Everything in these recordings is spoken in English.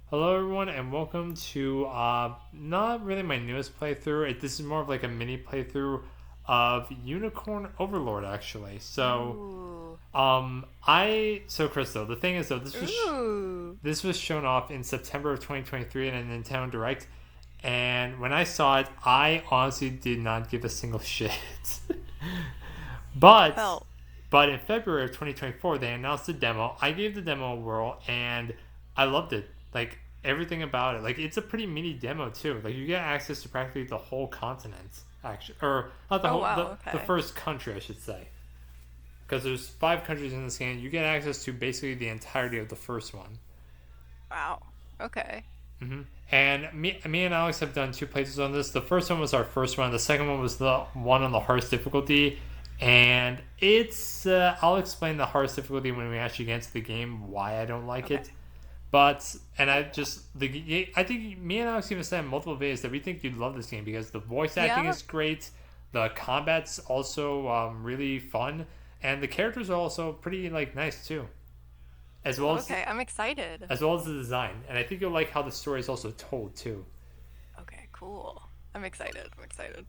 Hello, everyone, and welcome to not really my newest playthrough. This is more of like a mini playthrough of Unicorn Overlord, actually. Ooh. Crystal, the thing is though, Ooh. this was shown off in September of 2023 in a Nintendo Direct, and when I saw it, I honestly did not give a single shit. but Well, but in February of 2024, they announced the demo. I gave the demo a whirl, and I loved it. Like everything about it. Like it's a pretty mini demo too. Like you get access to practically the whole continent, actually, or not the oh whole wow, the okay. first country, I should say, because there's 5 countries in this game. You get access to basically the entirety of the first one. Wow. Okay. And me and Alex have done 2 playthroughs on this. The first one was our first one. The second one was the one on the hardest difficulty. And I'll explain the hardest difficulty when we actually get into the game, why I don't like Okay. it. But, and Cool. I think me and Alex even said in multiple videos that we think you'd love this game because the voice acting Yeah. is great, the combat's also really fun, and the characters are also pretty like nice too, as Ooh, well okay. I'm excited. as the design. And I think you'll like how the story is also told too. Okay, cool. I'm excited. I'm excited.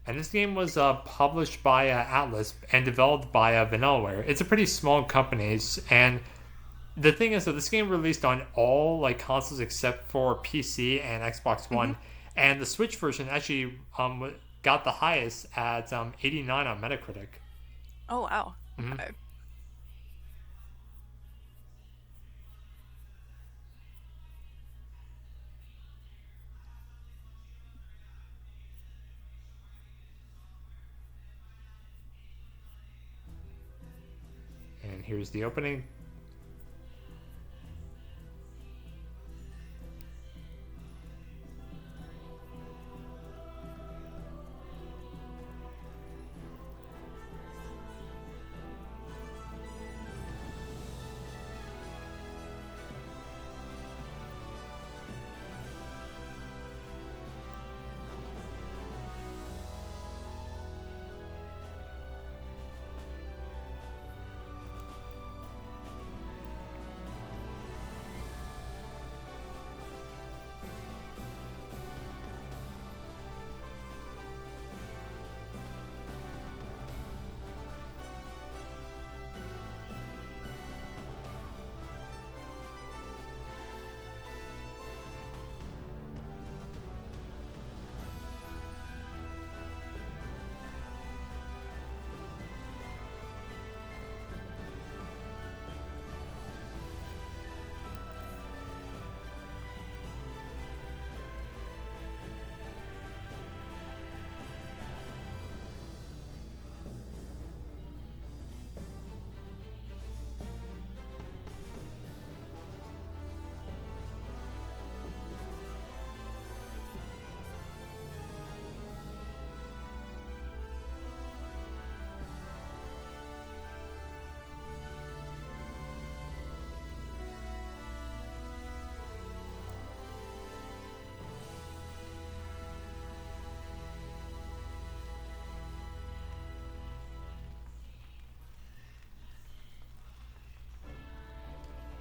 And this game was published by Atlas and developed by Vanillaware. It's a pretty small company, and the thing is that this game released on all like consoles except for PC and Xbox Mm-hmm. One, and the Switch version actually got the highest at 89 on Metacritic. Oh wow. hmm Okay. And here's the opening.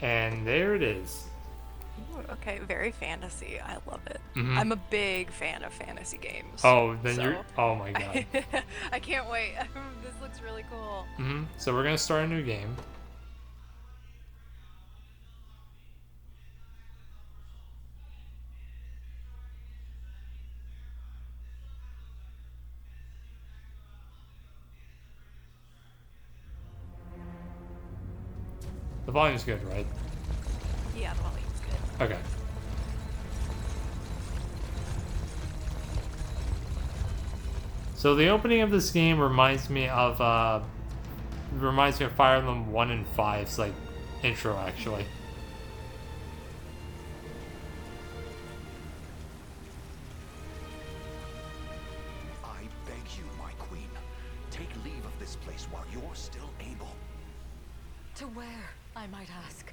And there it is. Ooh, okay. Very fantasy. I love it. Mm-hmm. I'm a big fan of fantasy games. Oh, then you're. So Oh my god. I, I can't wait. This looks really cool. So we're gonna start a new game. The volume's good, right? Yeah, the volume's good. Okay. So the opening of this game reminds me of Fire Emblem 1 and 5's like intro actually. I beg you, my queen, take leave of this place while you're still able. To where, I might ask?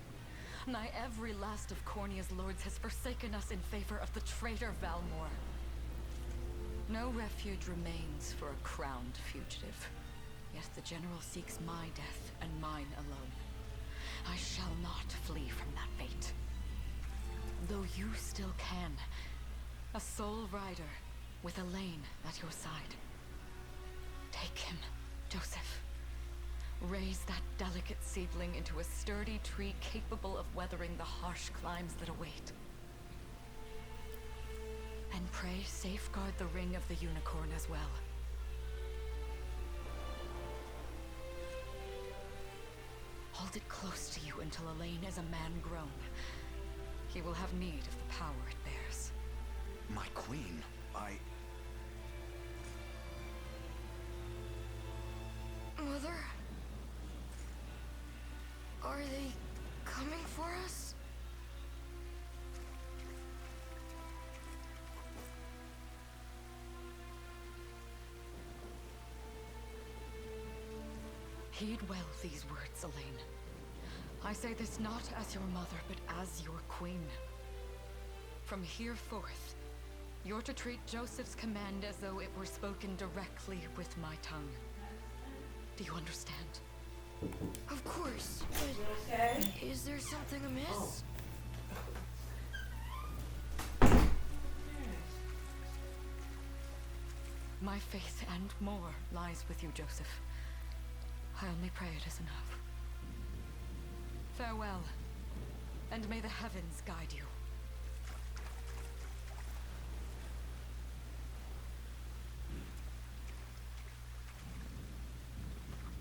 Nigh every last of Cornia's lords has forsaken us in favor of the traitor Valmor. No refuge remains for a crowned fugitive. Yet the general seeks my death and mine alone. I you still can. A sole rider with Elaine at your side. Take him, Joseph. Raise that delicate seedling into a sturdy tree capable of weathering the harsh climes that await. And pray safeguard the ring of the unicorn as well. Hold it close to you until Elaine is a man grown. He will have need of the power it bears. My queen, Mother? Are they coming for us? Heed well these words, Elaine. I say this not as your mother, but as your queen. From here forth, you're to treat Joseph's command as though it were spoken directly with my tongue. Do you understand? Of course, but is there something amiss? My faith and more lies with you, Joseph. I only pray it is enough. Farewell, and may the heavens guide you.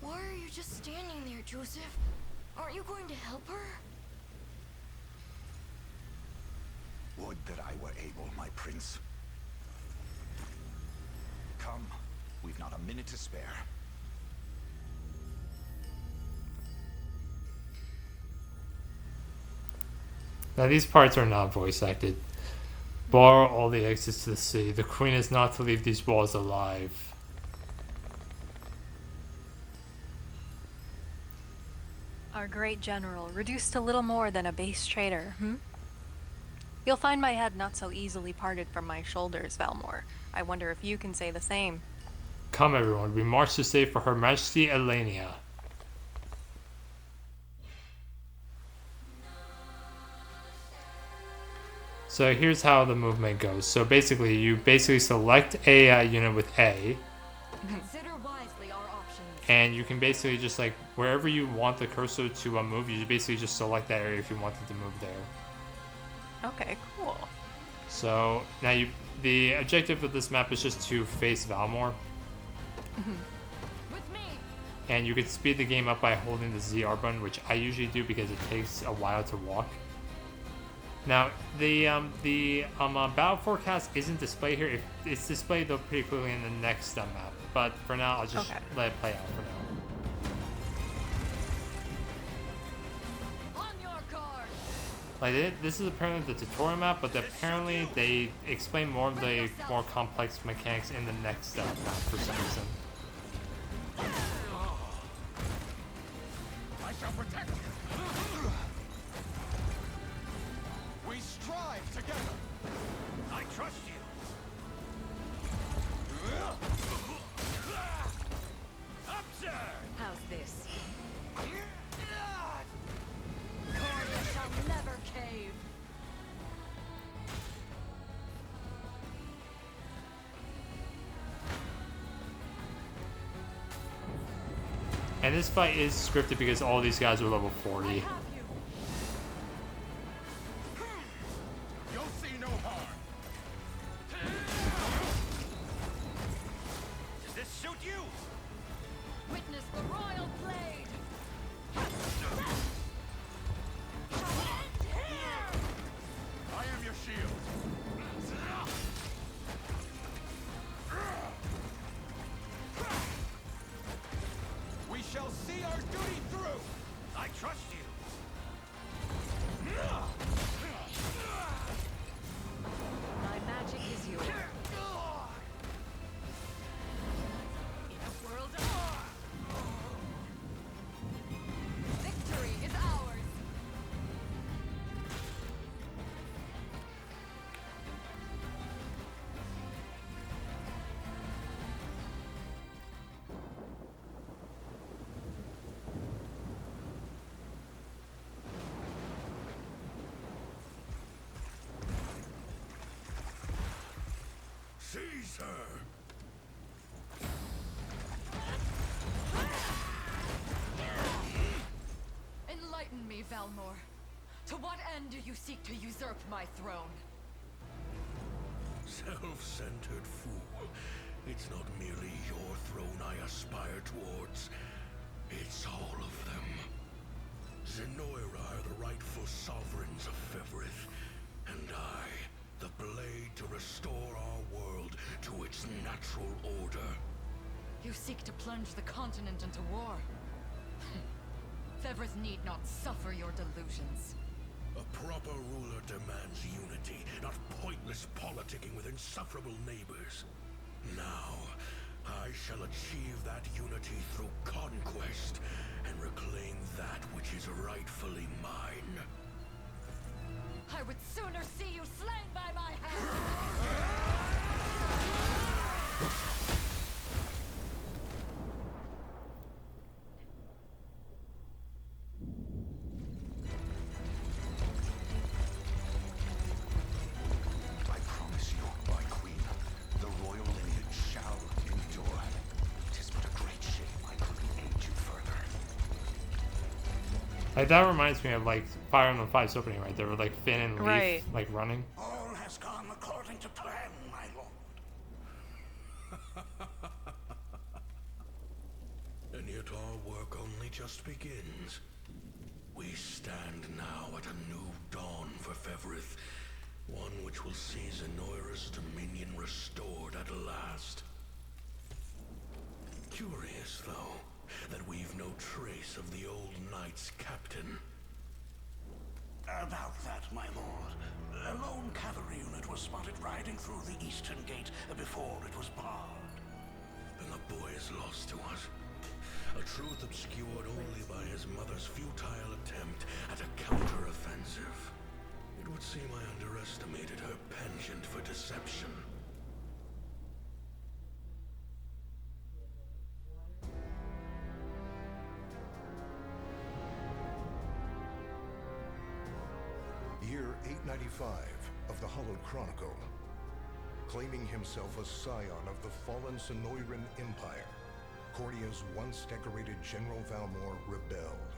Why are you just standing there, Joseph? Aren't you going to help her? would that I were able, my prince. Come, we've not a minute to spare. Now these parts are not voice acted. Bar all the exits to the city. The queen is not to leave these walls alive. Our great general, reduced to little more than a base traitor, You'll find my head not so easily parted from my shoulders, Valmore. I wonder if you can say the same. Come everyone, we march to save for Her Majesty Elenia. So here's how the movement goes. So basically, you select a unit with A, Consider wisely our options. and you can basically just like wherever you want the cursor to move, you basically just select that area if you wanted to move there. Okay, cool. So now the objective of this map is just to face Valmore, With me! and you can speed the game up by holding the ZR button, which I usually do because it takes a while to walk. Now the battle forecast isn't displayed here. It's displayed though pretty clearly in the next map, but for now I'll just let it play out for now. On your guard! Like this is apparently the tutorial map, but apparently they explain more of the more complex mechanics in the next map for some reason. I shall protect you. We strive together. I trust you. Observe. How's this? Cornea shall never cave! And this fight is scripted because all these guys are level 40. Have you? You'll see no harm. Does this suit you? Witness the royal blade! I am your shield. We shall see our duty through. I trust you. My magic is yours. In a world of... Victory is ours! Seize her! Enlighten me, Valmor. To what end do you seek to usurp my throne? Self-centered fool. It's not merely your throne I aspire towards. It's all of them. Zenoira are the rightful sovereigns of Fevrith, and I, the blade to restore our world to its natural order. You seek to plunge the continent into war. Fevrith need not suffer your delusions. A proper ruler demands unity, not pointless politicking with insufferable neighbors. Now, I shall achieve that unity through conquest and reclaim that which is rightfully mine. I would sooner see you slain by my hand! I promise you, my queen, the royal lineage shall endure. 'Tis but a great shame I couldn't aid you further. Like, that reminds me of, like, Fire Emblem 5's opening right there, with, like, Finn and Leaf, Right. like, running. All has gone according to plan, my lord. And yet our work only just begins. We stand now at a new dawn for Fevrith, one which will see Zenoira's dominion restored at last. Curious, though, that we've no trace of the old knight's captain. About that, my lord. A lone cavalry unit was spotted riding through the eastern gate before it was barred. And the boy is lost to us. A truth obscured only by his mother's futile attempt at a counter-offensive. It would seem I underestimated her penchant for deception. Year 895 of the Hallowed Chronicle. Claiming himself a scion of the fallen Sonoran Empire, Cornia's once decorated General Valmor rebelled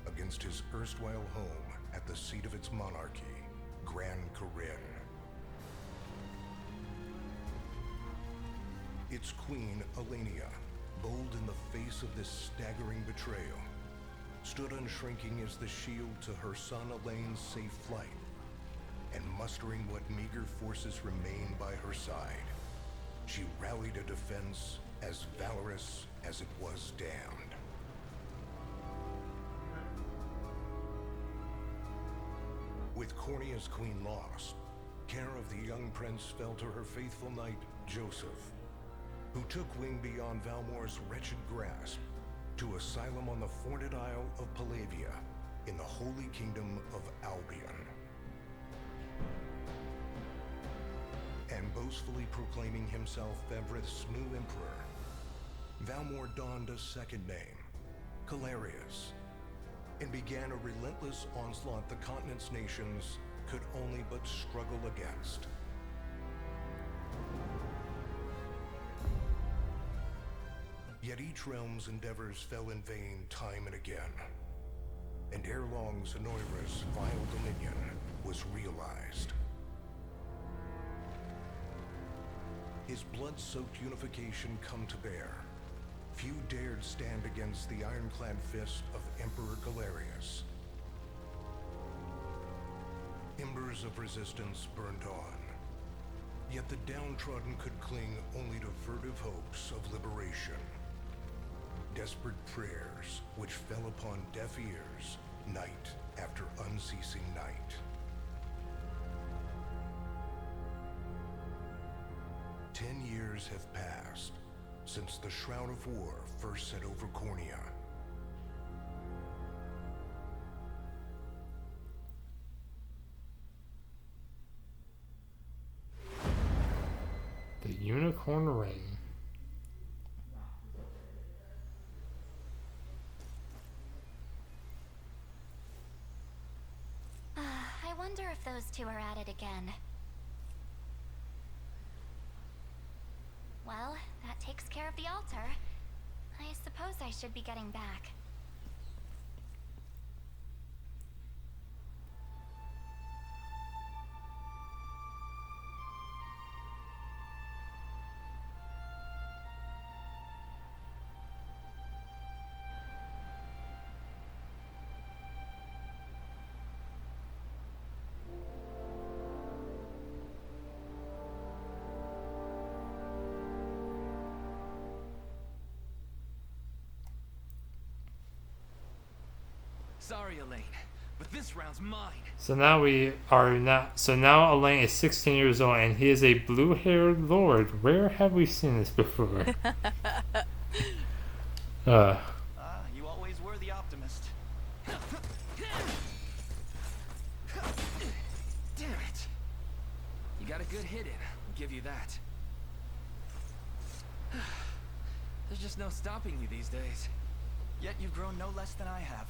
against his erstwhile home at the seat of its monarchy, Gran Corinne. Its queen, Elenia, bold in the face of this staggering betrayal, stood unshrinking as the shield to her son Elaine's safe flight, and mustering what meager forces remained by her side, she rallied a defense as valorous as it was damned. With Cornia's queen lost, care of the young prince fell to her faithful knight, Joseph, who took wing beyond Valmor's wretched grasp to asylum on the Forned Isle of Palavia in the Holy Kingdom of Albion. And boastfully proclaiming himself Fevrith's new emperor, Valmor donned a second name, Calarius, and began a relentless onslaught the continent's nations could only but struggle against. Yet each realm's endeavors fell in vain time and again, and ere long Zenoira's vile dominion was realized. His blood-soaked unification come to bear, few dared stand against the ironclad fist of Emperor Galerius. Embers of resistance burned on, yet the downtrodden could cling only to furtive hopes of liberation. Desperate prayers which fell upon deaf ears night after unceasing night. 10 years have passed since the Shroud of War first set over Cornia. The Unicorn Ring. I wonder if those two are at it again. Well, that takes care of the altar. I suppose I should be getting back. Sorry, Elaine, but this round's mine. So now we are not. So now Elaine is 16 years old, and he is a blue-haired lord. Where have we seen this before? You always were the optimist. Damn it! You got a good hit in. I'll give you that. There's just no stopping you these days. Yet you've grown no less than I have.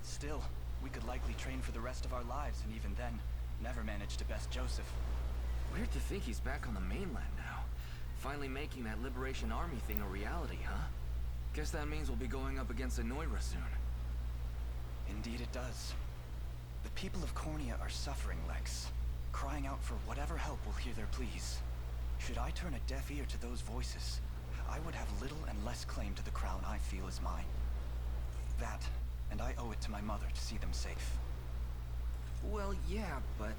Still, we could likely train for the rest of our lives, and even then, never manage to best Joseph. Weird to think he's back on the mainland now. Finally making that Liberation Army thing a reality, huh? Guess that means we'll be going up against Anoira soon. Indeed it does. The people of Cornea are suffering, Lex. Crying out for whatever help will hear their pleas. Should I turn a deaf ear to those voices, I would have little and less claim to the crown I feel is mine. That, and I owe it to my mother to see them safe. Well, yeah, but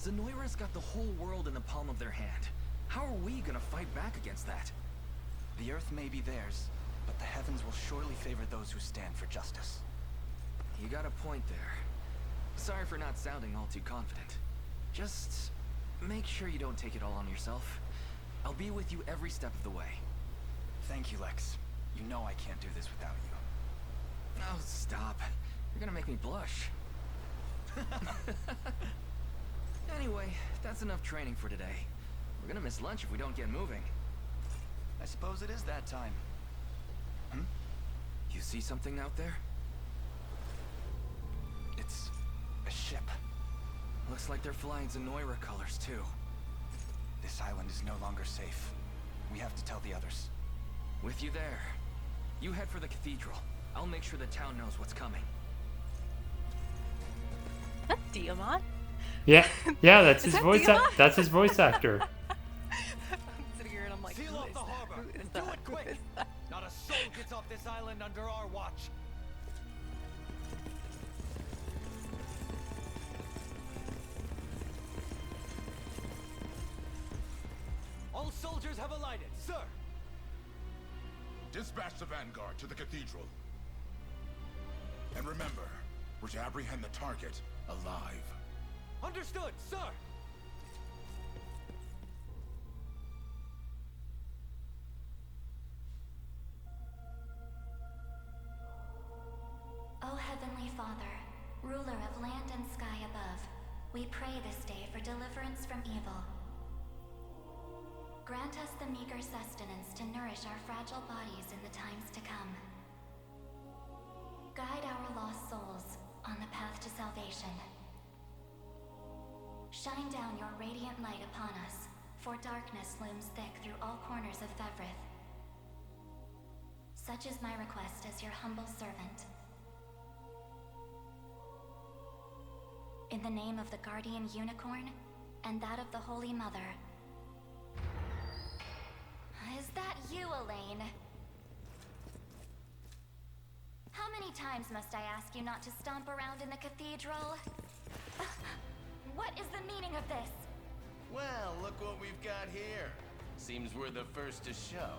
Zenoira's got the whole world in the palm of their hand. How are we gonna fight back against that? The Earth may be theirs, but the heavens will surely favor those who stand for justice. You got a point there. Sorry for not sounding all too confident. Just make sure you don't take it all on yourself. I'll be with you every step of the way. Thank you, Lex. You know I can't do this without you. Oh, stop. You're gonna make me blush. Anyway, that's enough training for today. We're gonna miss lunch if we don't get moving. I suppose it is that time. You see something out there? It's a ship. Looks like they're flying Zenoira colors, too. This island is no longer safe. We have to tell the others. With you there. You head for the cathedral. I'll make sure the town knows what's coming. That's Diamond. Yeah, that's his voice. That's his voice actor. I'm sitting here and I'm like, Seal off the harbor. Who is Do that? it quick. Not a soul gets off this island under our watch. All soldiers have alighted, sir. Dispatch the vanguard to the cathedral. And remember, we're to apprehend the target alive. Understood, sir. O Heavenly Father, ruler of land and sky above, we pray this day for deliverance from evil. Grant us the meager sustenance to nourish our fragile bodies in the times to come. Guide our lost souls on the path to salvation. Shine down your radiant light upon us, for darkness looms thick through all corners of Fevrith. Such is my request as your humble servant. In the name of the Guardian Unicorn, and that of the Holy Mother. Is that you, Elaine? How many times must I ask you not to stomp around in the cathedral? What is the meaning of this? Well, look what we've got here. Seems we're the first to show.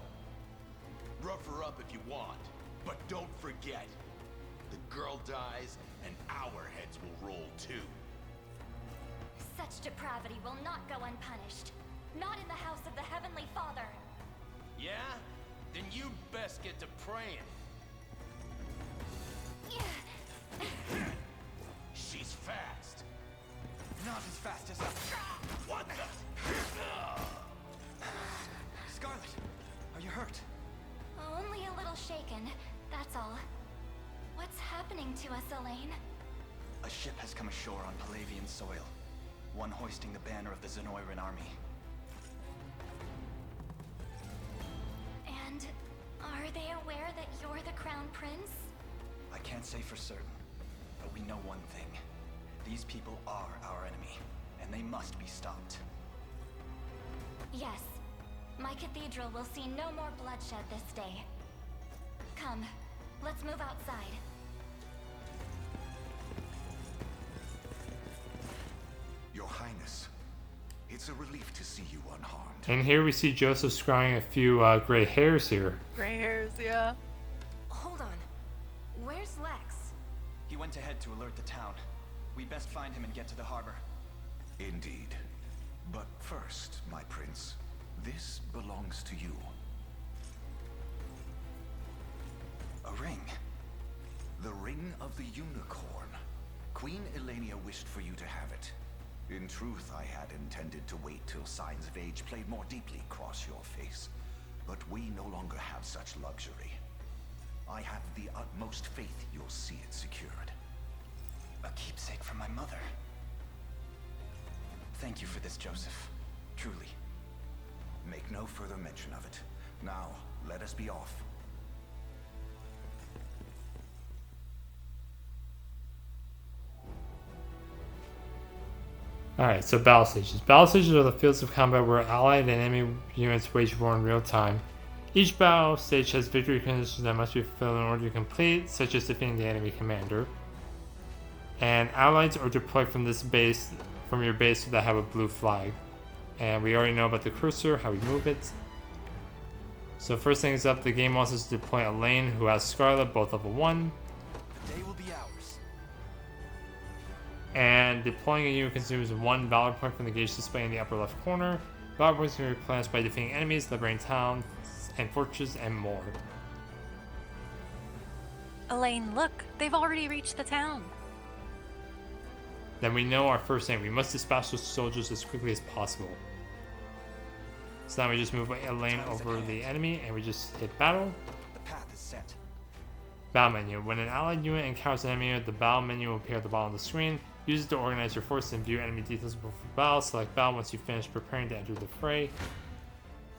Rough her up if you want, but don't forget. The girl dies, and our heads will roll too. Such depravity will not go unpunished. Not in the house of the Heavenly Father. Yeah? Then you'd best get to praying. She's fast. Not as fast as us. What the? Scarlet, are you hurt? Only a little shaken, that's all. What's happening to us, Elaine? A ship has come ashore on Palavian soil. One hoisting the banner of the Zenoiran army. And are they aware that you're the crown prince? I can't say for certain, but we know one thing. These people are our enemy, and they must be stopped. Yes. My cathedral will see no more bloodshed this day. Come, let's move outside. Your Highness, it's a relief to see you unharmed. And here we see Joseph scrying a few gray hairs here. Gray hairs, yeah. Hold on. Where's Lex? He went ahead to alert the town. We best find him and get to the harbor. Indeed. But first, my prince, this belongs to you. A ring. The Ring of the Unicorn. Queen Elenia wished for you to have it. In truth, I had intended to wait till signs of age played more deeply across your face. But we no longer have such luxury. I have the utmost faith you'll see it secured. A keepsake from my mother. Thank you for this, Joseph. Truly. Make no further mention of it. Now, let us be off. Alright, so battle stages. Battle stages are the fields of combat where allied and enemy units wage war in real time. Each battle stage has victory conditions that must be fulfilled in order to complete, such as defeating the enemy commander. And allies are deployed from your base that have a blue flag. And we already know about the cursor, how we move it. So first thing is up, the game wants us to deploy Elaine, who has Scarlet, both level 1. The day will be ours. And deploying a unit consumes 1 Valor point from the gauge display in the upper left corner. Valor points can be replenished by defeating enemies, liberating towns and fortresses, and more. Elaine, look, they've already reached the town. Then we know our first thing. We must dispatch those soldiers as quickly as possible. So now we just move Elaine over the enemy and we just hit battle. The path is set. Battle menu. When an allied unit encounters an enemy unit, the battle menu will appear at the bottom of the screen. Use it to organize your forces and view enemy details before battle. Select battle once you finish preparing to enter the fray.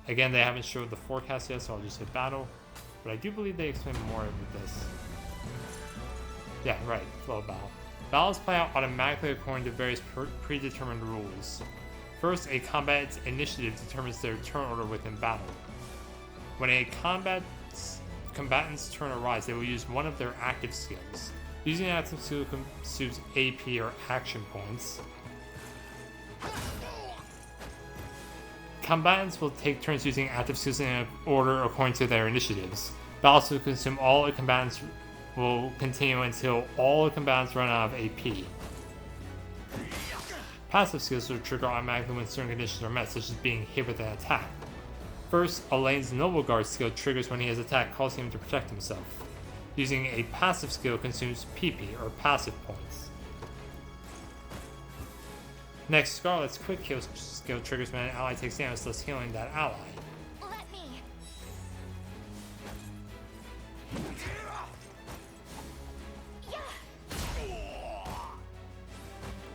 Again, they haven't showed the forecast yet, so I'll just hit battle. But I do believe they explain more with this. Yeah, right. Flow of battle. Battles play out automatically according to various predetermined rules. First, a combat's initiative determines their turn order within battle. When a combatant's turn arrives, they will use one of their active skills. Using an active skill consumes AP or action points. Combatants will take turns using active skills in order according to their initiatives. Battles will consume all the combatants will continue until all the combatants run out of AP. Passive skills will trigger automatically when certain conditions are met, such as being hit with an attack. First, Elaine's Noble Guard skill triggers when he is attacked, causing him to protect himself. Using a passive skill consumes PP, or passive points. Next, Scarlet's Quick Heal skill triggers when an ally takes damage, thus healing that ally. Let me.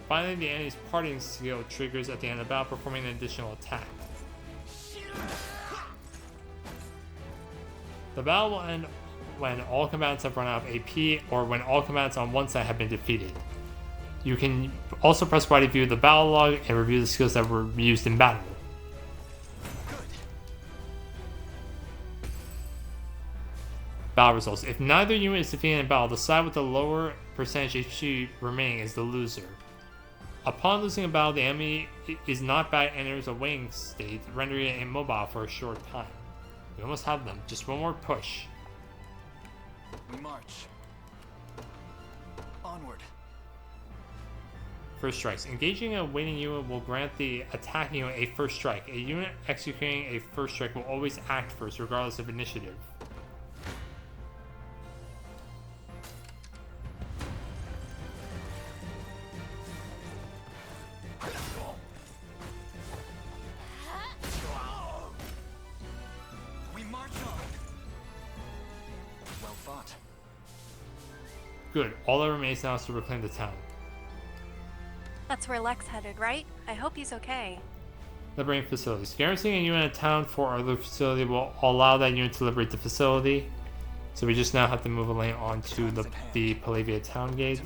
Finally, the enemy's parting skill triggers at the end of the battle, performing an additional attack. The battle will end when all combatants have run out of AP, or when all combatants on one side have been defeated. You can also press Y to view the battle log and review the skills that were used in battle. Battle results. If neither unit is defeated in battle, the side with the lower percentage HP remaining is the loser. Upon losing a battle, the enemy is not back and enters a waiting state, rendering it immobile for a short time. We almost have them. Just one more push. We march. Onward. First strikes. Engaging a waiting unit will grant the attacking unit a first strike. A unit executing a first strike will always act first, regardless of initiative. We march on. Well fought. Good. All that remains now is to reclaim the town. That's where Lex headed, right? I hope he's okay. Liberating facilities. Garrisoning a unit in a town for our loot facility will allow that unit to liberate the facility. So we just now have to move a lane onto the Palavia town gates.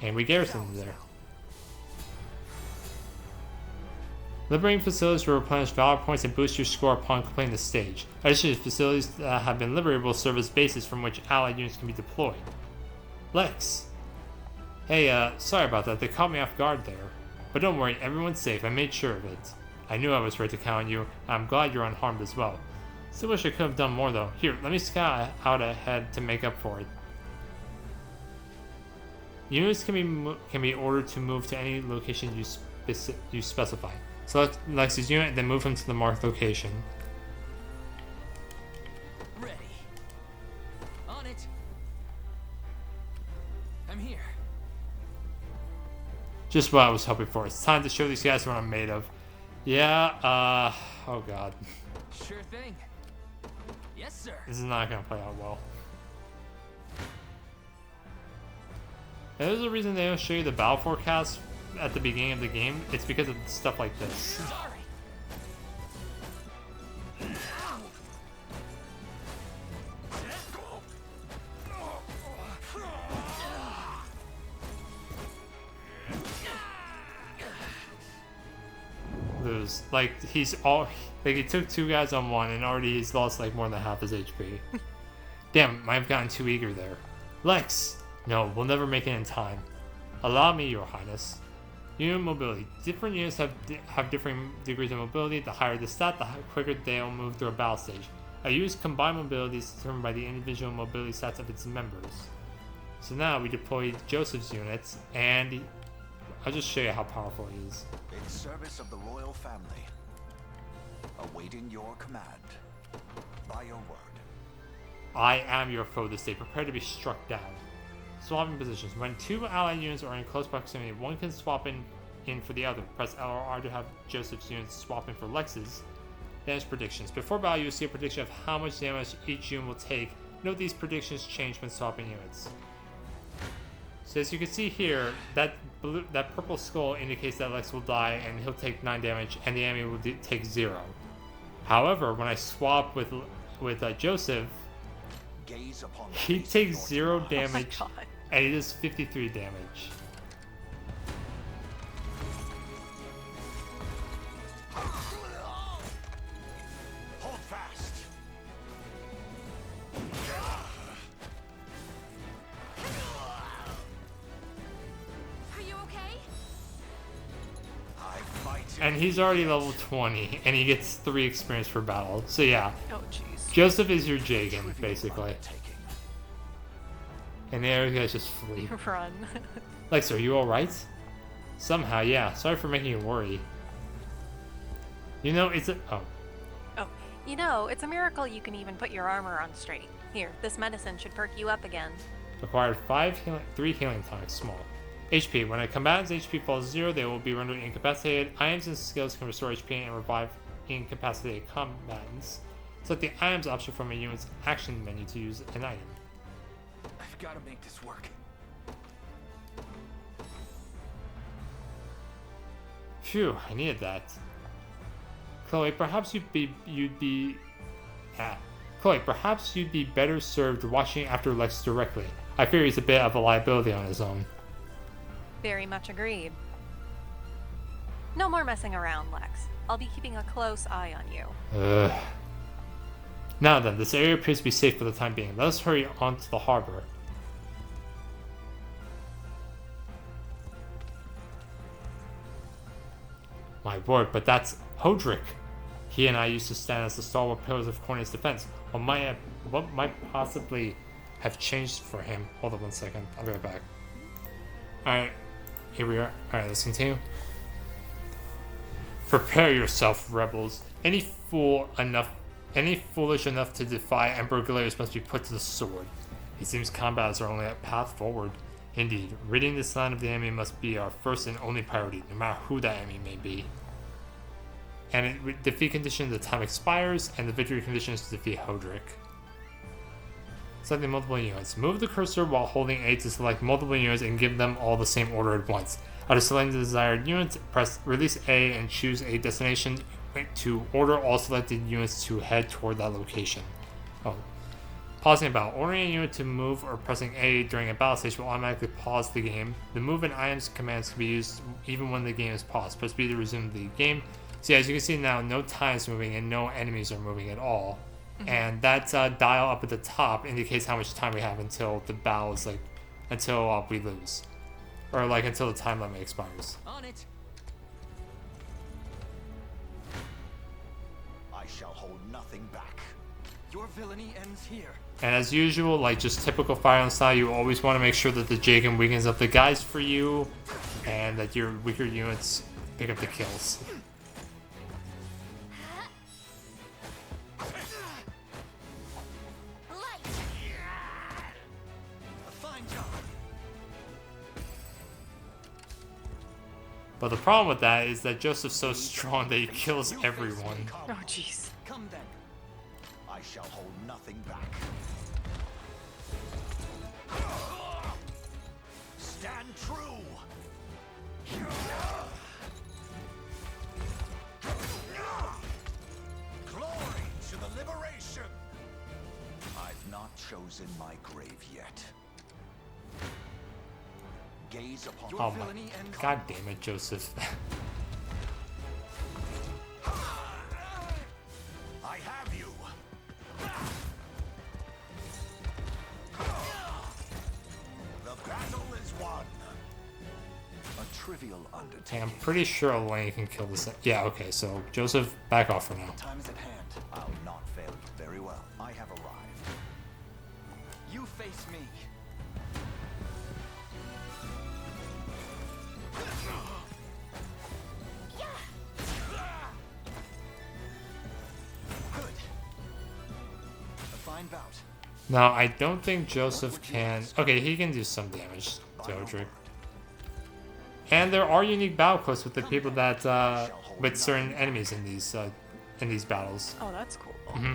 And we garrison there. Liberating facilities will replenish valor points and boost your score upon completing the stage. Additionally, facilities that have been liberated will serve as bases from which allied units can be deployed. Lex. Hey, sorry about that. They caught me off guard there. But don't worry, everyone's safe. I made sure of it. I knew I was right to count on you. I'm glad you're unharmed as well. Still wish I could have done more though. Here, let me scout out ahead to make up for it. Units can be ordered to move to any location you specify. Select Lex's unit, then move him to the marked location. Ready. On it. I'm here. Just what I was hoping for. It's time to show these guys what I'm made of. Yeah, oh god. Sure thing. Yes, sir. This is not gonna play out well. And there's a reason they don't show you the battle forecast at the beginning of the game. It's because of stuff like this. Sorry. Lose. Like, he took 2 guys on 1 and already he's lost like more than half his HP. Damn, might have gotten too eager there. Lex! No, we'll never make it in time. Allow me, Your Highness. Unit mobility. Different units have differing degrees of mobility. The higher the stat, the quicker they'll move through a battle stage. I use combined mobilities determined by the individual mobility stats of its members. So now we deploy Joseph's units, and I'll just show you how powerful he is. In service of the royal family, awaiting your command. By your word. I am your foe this day. Prepare to be struck down. Swapping positions. When 2 allied units are in close proximity, one can swap in for the other. Press L or R to have Joseph's units swap in for Lex's. Damage predictions. Before battle, you will see a prediction of how much damage each unit will take. Note these predictions change when swapping units. So as you can see here, that purple skull indicates that Lex will die and he'll take 9 damage, and the enemy will take 0. However, when I swap with Joseph, Gaze upon he takes 0 damage, Oh my God. and he does 53 damage. Hold fast. Are you okay? I fight And he's already level 20, and he gets 3 experience per battle. So yeah, Oh, jeez. Joseph is your Jagan, basically. taking. And the other guys just flee. Run. Lex, are you alright? Somehow, yeah. Sorry for making you worry. You know, it's a... Oh. Oh, you know, it's a miracle you can even put your armor on straight. Here, this medicine should perk you up again. Acquired 3 healing tonics, small. HP. When a combatant's HP falls 0, they will be rendered incapacitated. Items and skills can restore HP and revive incapacitated combatants. Select the items option from a unit's action menu to use an item. I've got to make this work. Phew, I needed that. Chloe, perhaps you'd be better served watching after Lex directly. I fear he's a bit of a liability on his own. Very much agreed. No more messing around, Lex. I'll be keeping a close eye on you. Ugh. Now then, this area appears to be safe for the time being. Let us hurry on to the harbor. My word, but that's Hodrick. He and I used to stand as the stalwart pillars of Cornia's defense. What might possibly have changed for him? Hold on 1 second. I'll be right back. Alright, here we are. Alright, let's continue. Prepare yourself, rebels. Any foolish enough to defy Emperor Galerius must be put to the sword. It seems combat is our only path forward. Indeed, ridding this land of the enemy must be our first and only priority, no matter who that enemy may be. And defeat condition, the time expires, and the victory condition is to defeat Hodrick. Selecting multiple units. Move the cursor while holding A to select multiple units and give them all the same order at once. After selecting the desired unit, press release A and choose a destination to order all selected units to head toward that location. Oh. Pausing a battle. Ordering a unit to move or pressing A during a battle stage will automatically pause the game. The move and items commands can be used even when the game is paused. Press B to resume the game. So as you can see now, no time is moving and no enemies are moving at all. And that dial up at the top indicates how much time we have until the battle is until we lose. Or until the time limit expires. On it. I shall hold nothing back. Your villainy ends here. And as usual, just typical Fire Emblem style, you always want to make sure that the Jaken weakens up the guys for you, and that your weaker units pick up the kills. But the problem with that is that Joseph's so strong that he kills everyone. Oh, jeez. Come then. I shall hold nothing back. Stand true. Glory to the liberation. I've not chosen my grave yet. Gaze upon Oh my, god damn it, Joseph. I have you. The battle is won. A trivial undertaking. Okay, I'm pretty sure Elaine can kill this. Yeah, okay, so Joseph, back off for now. Time is at hand. I'll not fail you. Very well. I have arrived. You face me. Good. A fine bout. Now, I don't think Joseph can... Okay, he can do some damage to Odric. And there are unique battle quests with the people that... with certain enemies in these battles. Oh, that's cool. Mm-hmm.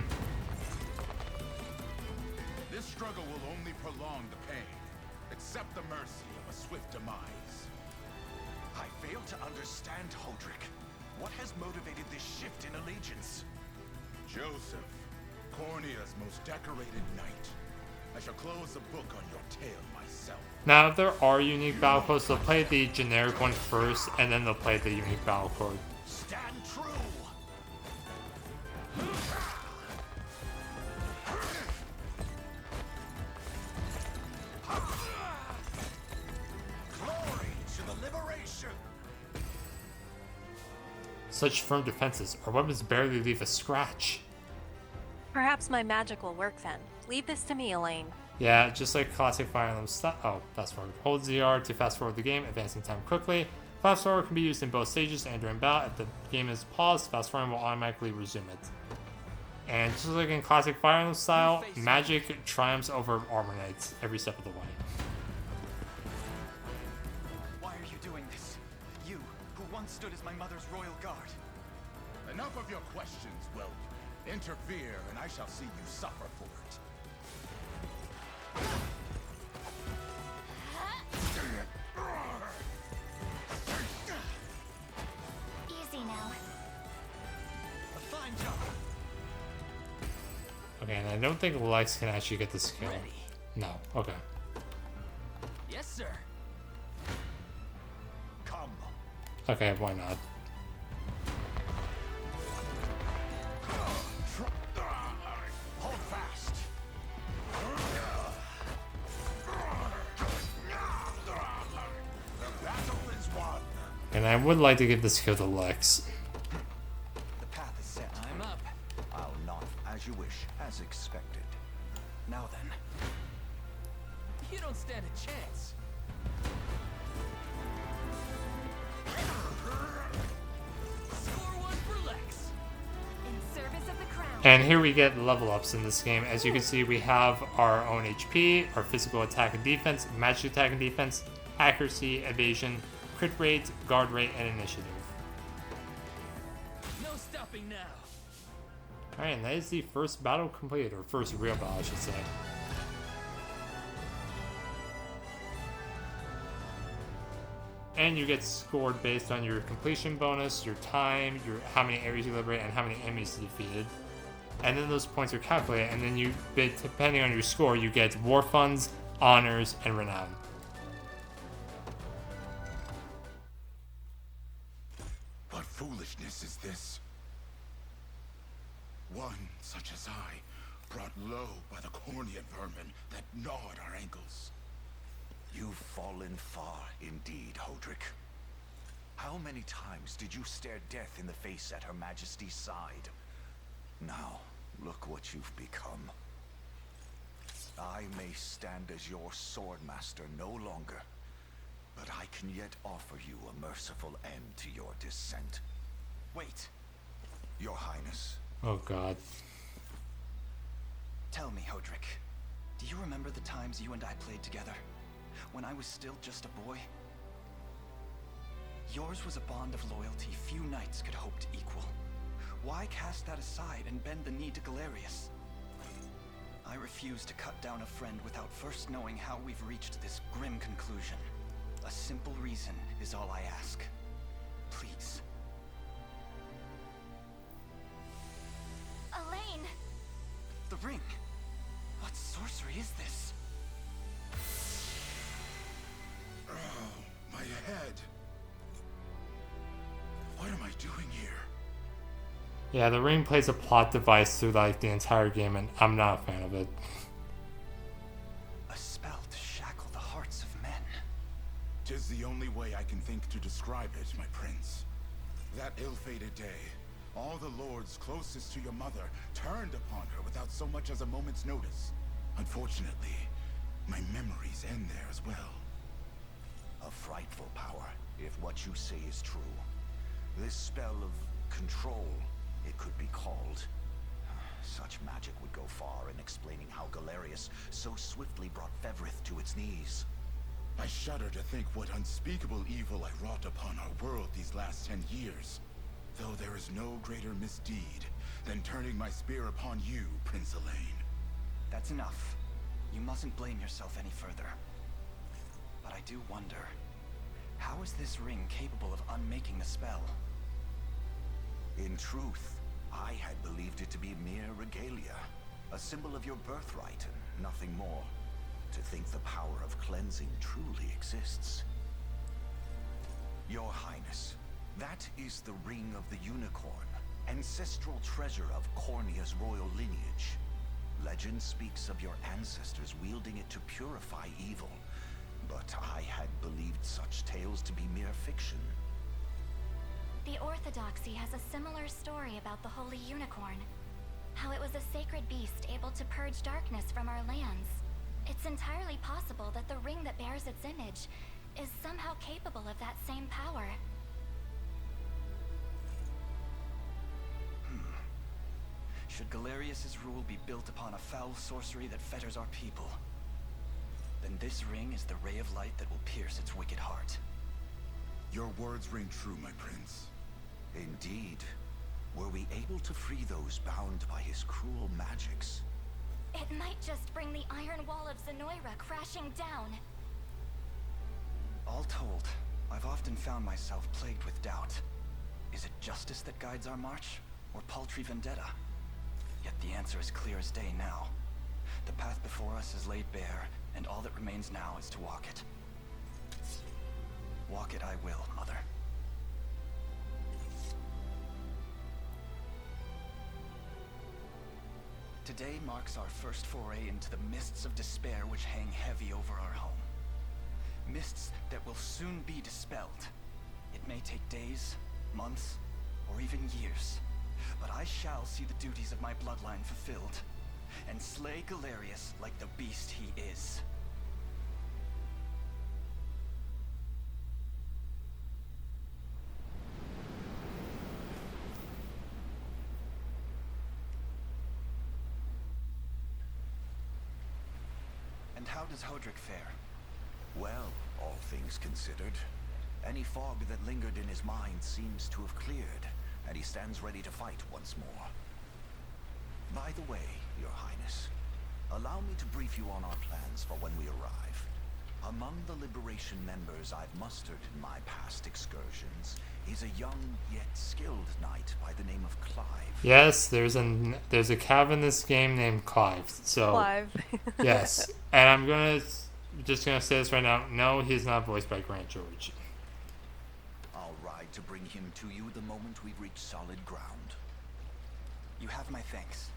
This struggle will only prolong the pain. Accept the mercy of a swift demise. I fail to understand, Hodrick. What has motivated this shift in allegiance? Joseph, Cornea's most decorated knight. I shall close the book on your tale myself. Now, if there are unique battle quests, they'll play the generic one first, and then they'll play the unique battle quest. Stand true. Glory to the liberation. Such firm defenses. Our weapons barely leave a scratch. Perhaps my magic will work then. Leave this to me, Elaine. Yeah, just like classic Fire Emblem stuff. Oh, fast forward. Hold ZR to fast forward the game, advancing time quickly. Fast forward can be used in both stages and during battle. If the game is paused, fast forward will automatically resume it. And just like in classic Fire Emblem style, magic triumphs over armor knights every step of the way. Why are you doing this? You, who once stood as my mother's royal guard. Enough of your questions, Will. Interfere, and I shall see you suffer for it. Easy now. A fine job. Okay, and I don't think Lex can actually get this kill. Ready. No, okay. Yes, sir. Come. Okay, why not? Hold fast. The battle is won. And I would like to give this kill to Lex. The path is set. I'm up. I'll not as you wish, as expected. Now then. You don't stand a chance. Score one for Lex. In service of the crown. And here we get level ups in this game. As you can see, we have our own HP, our physical attack and defense, magic attack and defense, accuracy, evasion, crit rate, guard rate, and initiative. No stopping now. Alright, and that is the first battle completed, or first real battle, I should say. and you get scored based on your completion bonus, your time, your how many areas you liberate, and how many enemies you defeated. And then those points are calculated, and then depending on your score, you get war funds, honors, and renown. What foolishness is this? One such as I, brought low by the Cornea vermin that gnawed our ankles. You've fallen far indeed, Hodrick. How many times did you stare death in the face at Her Majesty's side? Now, look what you've become. I may stand as your swordmaster no longer, but I can yet offer you a merciful end to your descent. Wait. Your Highness. Oh god. Tell me, Hodrick, do you remember the times you and I played together? When I was still just a boy? Yours was a bond of loyalty few knights could hope to equal. Why cast that aside and bend the knee to Galerius? I refuse to cut down a friend without first knowing how we've reached this grim conclusion. A simple reason is all I ask. Please. Elaine! The ring! What sorcery is this? Oh, my head. What am I doing here? Yeah, the ring plays a plot device through like the entire game, and I'm not a fan of it. A spell to shackle the hearts of men. 'Tis the only way I can think to describe it, my prince. That ill-fated day, all the lords closest to your mother turned upon her without so much as a moment's notice. Unfortunately, my memories end there as well. A frightful power, if what you say is true. This spell of control, it could be called. Such magic would go far in explaining how Galerius so swiftly brought Fevrith to its knees. I shudder to think what unspeakable evil I wrought upon our world these last 10 years. Though there is no greater misdeed than turning my spear upon you, Prince Elaine. That's enough. You mustn't blame yourself any further. But I do wonder, how is this ring capable of unmaking the spell? In truth, I had believed it to be mere regalia, a symbol of your birthright and nothing more. To think the power of cleansing truly exists. Your Highness, that is the Ring of the Unicorn, ancestral treasure of Cornea's royal lineage. Legend speaks of your ancestors wielding it to purify evil, but I had believed such tales to be mere fiction. The Orthodoxy has a similar story about the Holy Unicorn. How it was a sacred beast able to purge darkness from our lands. It's entirely possible that the ring that bears its image is somehow capable of that same power. Should Galerius's rule be built upon a foul sorcery that fetters our people, then this ring is the ray of light that will pierce its wicked heart. Your words ring true, my prince. Indeed. Were we able to free those bound by his cruel magics? It might just bring the iron wall of Zenoira crashing down. All told, I've often found myself plagued with doubt. Is it justice that guides our march, or paltry vendetta? Yet the answer is clear as day now. The path before us is laid bare, and all that remains now is to walk it. Walk it I will, Mother. Today marks our first foray into the mists of despair which hang heavy over our home. Mists that will soon be dispelled. It may take days, months, or even years, but I shall see the duties of my bloodline fulfilled, and slay Galerius like the beast he is. And how does Hodrick fare? Well, all things considered, any fog that lingered in his mind seems to have cleared, and he stands ready to fight once more. By the way, Your Highness, allow me to brief you on our plans for when we arrive. Among the Liberation members I've mustered in my past excursions is a young yet skilled knight by the name of Clive. Yes, there's a cav in this game named Clive. So Clive. yes, and I'm just gonna say this right now. No, he's not voiced by Grant George. I'll ride to bring him to you the moment we've reached solid ground. You have my thanks.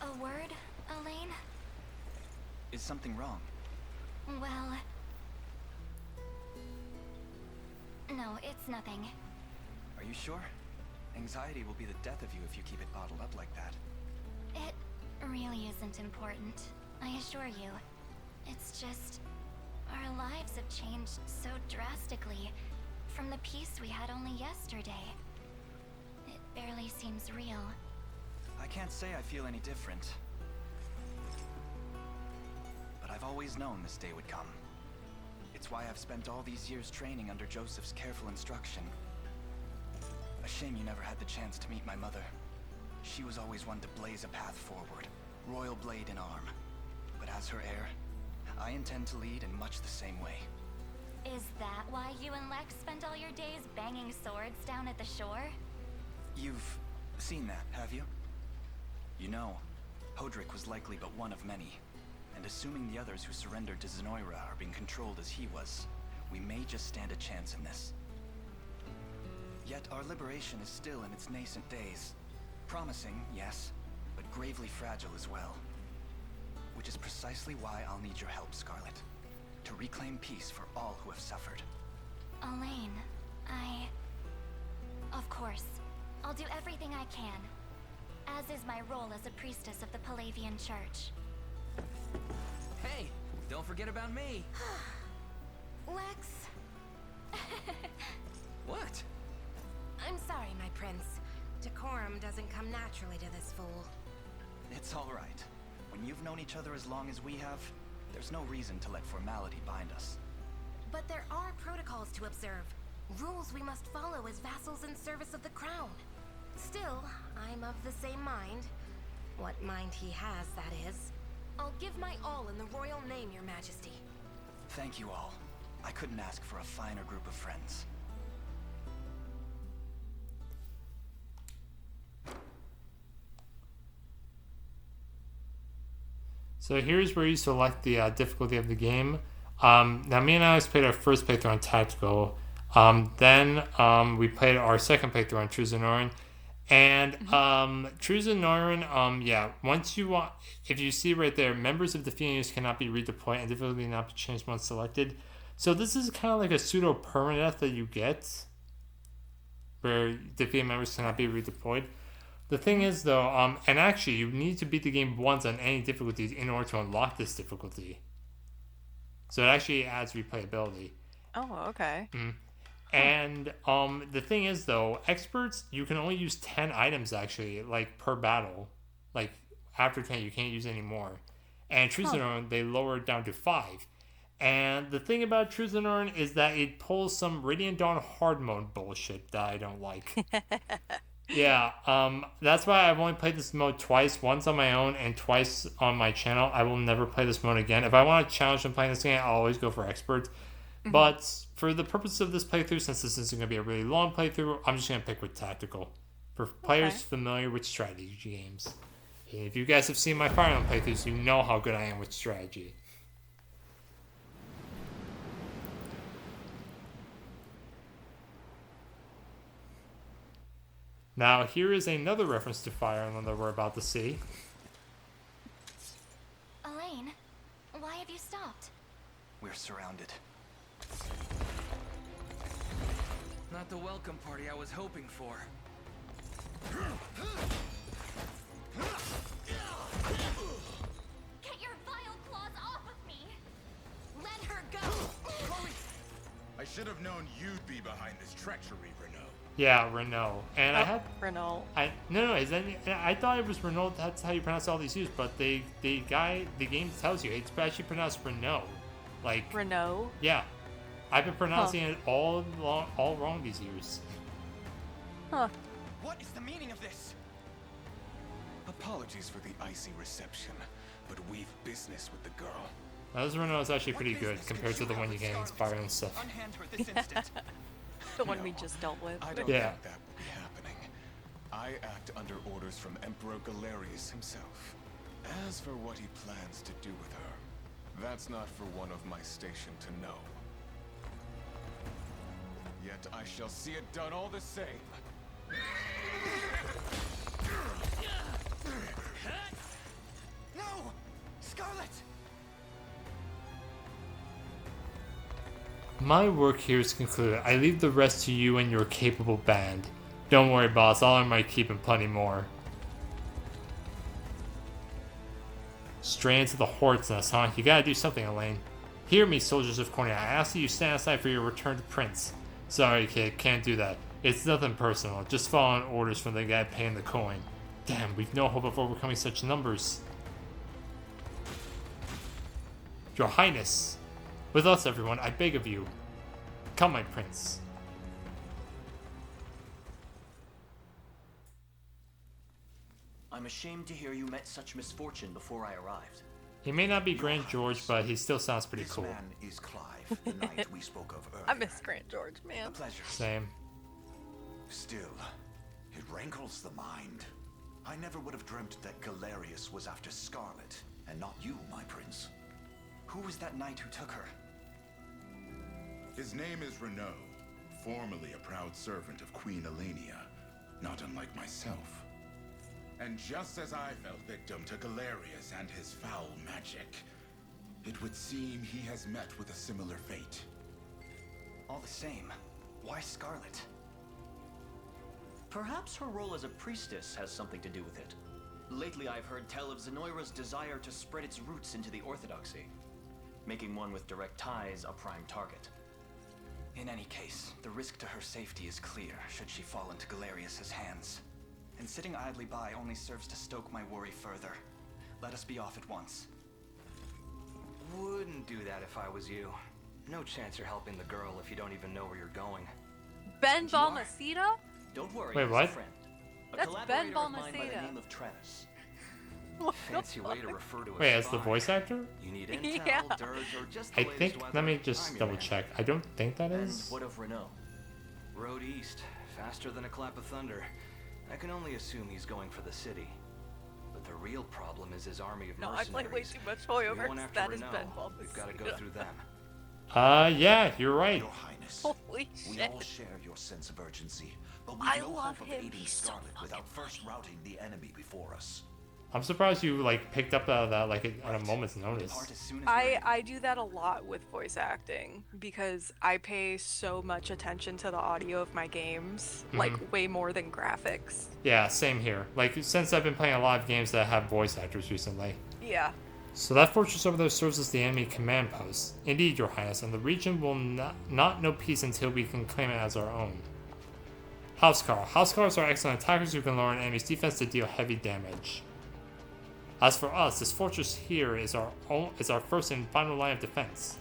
A word, Elaine? Is something wrong? Well... No, it's nothing. Are you sure? Anxiety will be the death of you if you keep it bottled up like that. It really isn't important, I assure you. It's just... our lives have changed so drastically from the peace we had only yesterday. It barely seems real. I can't say I feel any different. But I've always known this day would come. It's why I've spent all these years training under Joseph's careful instruction. A shame you never had the chance to meet my mother. She was always one to blaze a path forward, royal blade in arm. But as her heir, I intend to lead in much the same way. Is that why you and Lex spent all your days banging swords down at the shore? You've seen that, have you? You know, Hodrick was likely but one of many. And assuming the others who surrendered to Zenoira are being controlled as he was, we may just stand a chance in this. Yet our liberation is still in its nascent days. Promising, yes, but gravely fragile as well. Which is precisely why I'll need your help, Scarlet. To reclaim peace for all who have suffered. Elaine, Of course. I'll do everything I can. As is my role as a priestess of the Palavian Church. Hey, don't forget about me. Lex. What? I'm sorry, my prince. Decorum doesn't come naturally to this fool. It's all right. When you've known each other as long as we have, there's no reason to let formality bind us. But there are protocols to observe. Rules we must follow as vassals in service of the crown. Still, I'm of the same mind. What mind he has, that is. I'll give my all in the royal name, your majesty. Thank you all. I couldn't ask for a finer group of friends. So here's where you select the difficulty of the game. Now me and Alex played our first playthrough on Tactical. Then we played our second playthrough on True Zenoran. And True Zenoran, yeah, once you want, if you see right there, members of defeating units cannot be redeployed and difficulty not be changed once selected. So this is kind of like a pseudo permadeath that you get, where defeated members cannot be redeployed. The thing is though, and actually you need to beat the game once on any difficulties in order to unlock this difficulty. So it actually adds replayability. Oh, okay. And the thing is though, experts, you can only use 10 items actually, like per battle. Like after 10 you can't use any more. And True Zenoran, they lower it down to 5. And the thing about True Zenoran is that it pulls some Radiant Dawn hard mode bullshit that I don't like. Yeah, that's why I've only played this mode twice, once on my own and twice on my channel. I will never play this mode again. If I want to challenge them playing this game, I'll always go for experts. But for the purpose of this playthrough, since this isn't going to be a really long playthrough, I'm just going to pick with Tactical. For players familiar with strategy games. And if you guys have seen my Fire Emblem playthroughs, you know how good I am with strategy. Now, here is another reference to Fire Emblem that we're about to see. Elaine, why have you stopped? We're surrounded. Not the welcome party I was hoping for. Get your vile claws off of me! Let her go! Chloe! I should have known you'd be behind this treachery, Renault. Yeah, Renault. And I had Renault. No, is that, I thought it was Renault. That's how you pronounce all these U's, but the game tells you it's actually pronounced Renault. Like Renault. Yeah, I've been pronouncing it all wrong these years. Huh. What is the meaning of this? Apologies for the icy reception. but we've business with the girl. This Renault is actually pretty good compared to the one you get in Inspired and stuff. Unhand her this instant. The one we just dealt with. I don't Yeah. think that will be happening. I act under orders from Emperor Galerius himself. As for what he plans to do with her, that's not for one of my station to know. Yet I shall see it done all the same. No! Scarlet! My work here is concluded. I leave the rest to you and your capable band. Don't worry, boss. I'll earn my keep and plenty more. Stray into the Horde's nest, huh? You gotta do something, Elaine. Hear me, soldiers of Cornea. I ask that you stand aside for your return to Prince. Sorry, kid. Can't do that. It's nothing personal. Just following orders from the guy paying the coin. Damn, we've no hope of overcoming such numbers. Your Highness. With us, everyone, I beg of you. Come, my prince. I'm ashamed to hear you met such misfortune before I arrived. He may not be Grand George, but he still sounds pretty This cool. man is Clive, the knight we spoke of earlier. I miss Grant George, man. A pleasure. Same. Still, it rankles the mind. I never would have dreamt that Galerius was after Scarlet, and not you, my prince. Who was that knight who took her? His name is Renault, formerly a proud servant of Queen Elenia, not unlike myself. And just as I fell victim to Galerius and his foul magic, it would seem he has met with a similar fate. All the same, why Scarlet? Perhaps her role as a priestess has something to do with it. Lately I've heard tell of Zenoira's desire to spread its roots into the Orthodoxy, making one with direct ties a prime target. In any case, the risk to her safety is clear should she fall into Galerius's hands. And sitting idly by only serves to stoke my worry further. Let us be off at once. Wouldn't do that if I was you. No chance you're helping the girl if you don't even know where you're going. Ben Balmaceda? Don't worry, Wait, he's what? a friend. A That's Ben collaborator of mine by the Balmaceda. name of Travis. Fancy way to refer to a Wait, as the spy. voice actor? You need intel, Yeah. dirt, or just I the latest think, weather. let me just I'm your double man. check. I don't think that And is. what of Renault? Road east, faster than a clap of thunder. I can only assume he's going for the city. But the real problem is his army of No, I mercenaries. play way too much We Hoyoverse. won't after That is Renault. Ben Balmaceda. We've got to go through them. Yeah, you're right. Your Highness, Holy we shit. all share your sense of urgency, but I we've no love hope of him. aiding He's so Scarlet without fucking first routing the enemy before us. I'm surprised you like picked up out of that like at a moment's We'll notice. depart as soon as we're ready. I do that a lot with voice acting because I pay so much attention to the audio of my games, like way more than graphics. Yeah, same here. Like since I've been playing a lot of games that have voice actors recently. Yeah. So that fortress over there serves as the enemy command post. Indeed, Your Highness, and the region will not know peace until we can claim it as our own. Housecar. Housecars are excellent attackers who can lower an enemy's defense to deal heavy damage. As for us, this fortress here is our first and final line of defense.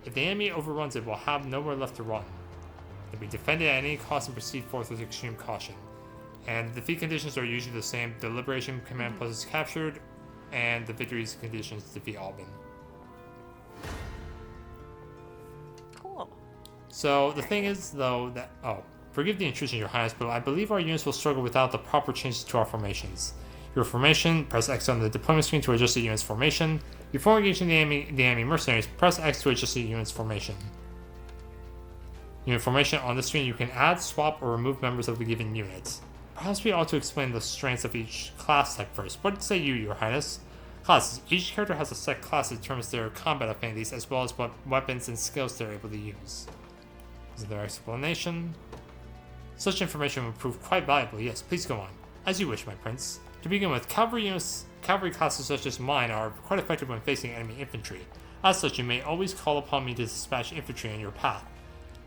If the enemy overruns it, we'll have nowhere left to run. It'll be defended at any cost and proceed forth with extreme caution. And the defeat conditions are usually the same. The liberation command post is captured, and the victory's conditions defeat Alban. Cool. So the thing is, though, that forgive the intrusion, Your Highness, but I believe our units will struggle without the proper changes to our formations. Your formation, press X on the deployment screen to adjust the unit's formation. Before engaging the enemy mercenaries, press X to adjust the unit's formation. Unit formation on the screen, you can add, swap, or remove members of the given unit. Perhaps we ought to explain the strengths of each class type first. What say you, Your Highness? Classes. Each character has a set class that determines their combat affinities as well as what weapons and skills they're able to use. Is there explanation? Such information would prove quite valuable. Yes, please go on. As you wish, my prince. To begin with, cavalry classes such as mine are quite effective when facing enemy infantry. As such, you may always call upon me to dispatch infantry on your path.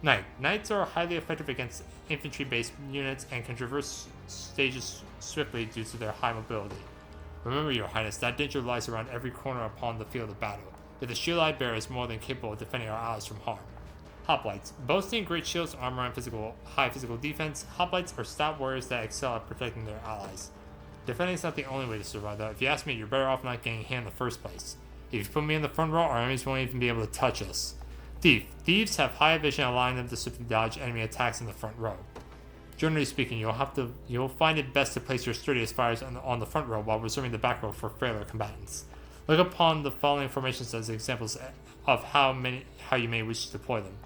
Knights are highly effective against infantry-based units and can traverse stages swiftly due to their high mobility. Remember, Your Highness, that danger lies around every corner upon the field of battle. Yet the shield I bear is more than capable of defending our allies from harm. Hoplites. Boasting great shields, armor, and high physical defense, hoplites are stout warriors that excel at protecting their allies. Defending is not the only way to survive, though. If you ask me, you're better off not getting hit in the first place. If you put me in the front row, our enemies won't even be able to touch us. Thief. Thieves have high vision, allowing them to swiftly dodge enemy attacks in the front row. Generally speaking, you'll find it best to place your sturdiest fires on the front row while reserving the back row for frailer combatants. Look upon the following formations as examples of how you may wish to deploy them.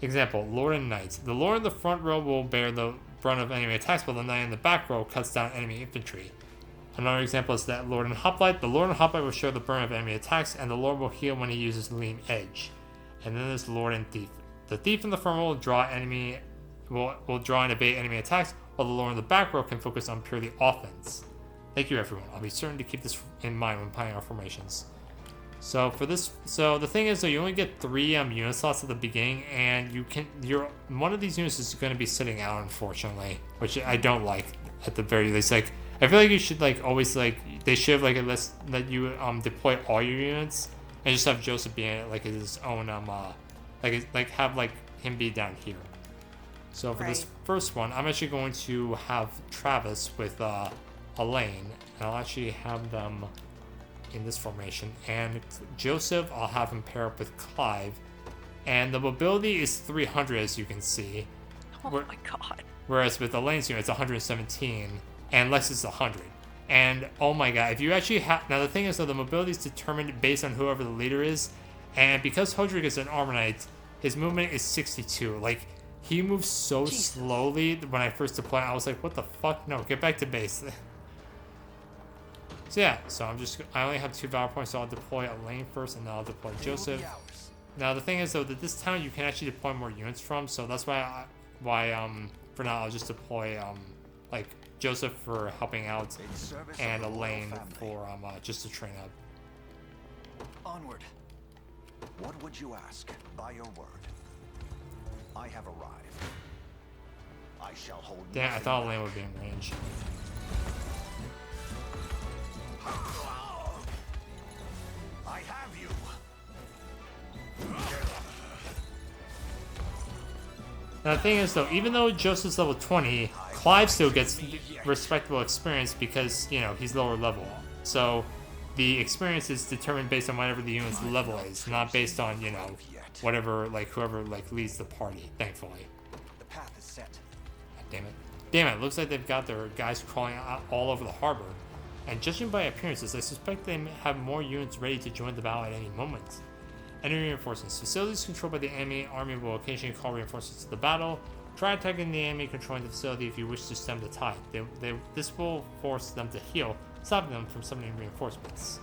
Example, Lord and Knight. The Lord in the front row will bear the brunt of enemy attacks, while the Knight in the back row cuts down enemy infantry. Another example is that Lord and Hoplite. The Lord and Hoplite will show the burn of enemy attacks, and the Lord will heal when he uses Lean Edge. And then there's Lord and Thief. The Thief in the front row will draw and evade enemy attacks, while the Lord in the back row can focus on purely offense. Thank you, everyone. I'll be certain to keep this in mind when planning our formations. So the thing is, though, you only get 3 unit slots at the beginning, and one of these units is going to be sitting out, unfortunately, which I don't like. At the very least, like, I feel like you should always they should have at least let you deploy all your units and just have Joseph be in it his own have him be down here. So for this first one, I'm actually going to have Travis with Elaine, and I'll actually have them in this formation, and Joseph, I'll have him pair up with Clive, and the mobility is 300, as you can see. Oh my god. Whereas with Elaine's unit, it's 117, and Lex is 100. And oh my god, if you actually have, now the thing is, though, the mobility is determined based on whoever the leader is, and because Hodrick is an Armor Knight, his movement is 62. He moves so slowly. When I first deployed, I was like, what the fuck? No, get back to base. So yeah, I only have 2 Valor points, so I'll deploy Elaine first, and then I'll deploy Joseph. Now the thing is, though, that this town you can actually deploy more units from, so that's why for now I'll just deploy Joseph for helping out, and Elaine for just to train up. Onward. What would you ask? By your word. I have arrived. I shall hold. Damn, I thought Elaine would be in range. I have you. Now the thing is, though, even though Joseph's level 20, Clive still gets respectable experience because, he's lower level. So the experience is determined based on whatever the unit's level is, not based on, whatever, whoever, leads the party, thankfully. The path is set. God damn it. Looks like they've got their guys crawling out all over the harbor. And judging by appearances, I suspect they have more units ready to join the battle at any moment. Enemy reinforcements. Facilities controlled by the enemy army will occasionally call reinforcements to the battle. Try attacking the enemy controlling the facility if you wish to stem the tide. This will force them to heal, stopping them from summoning reinforcements.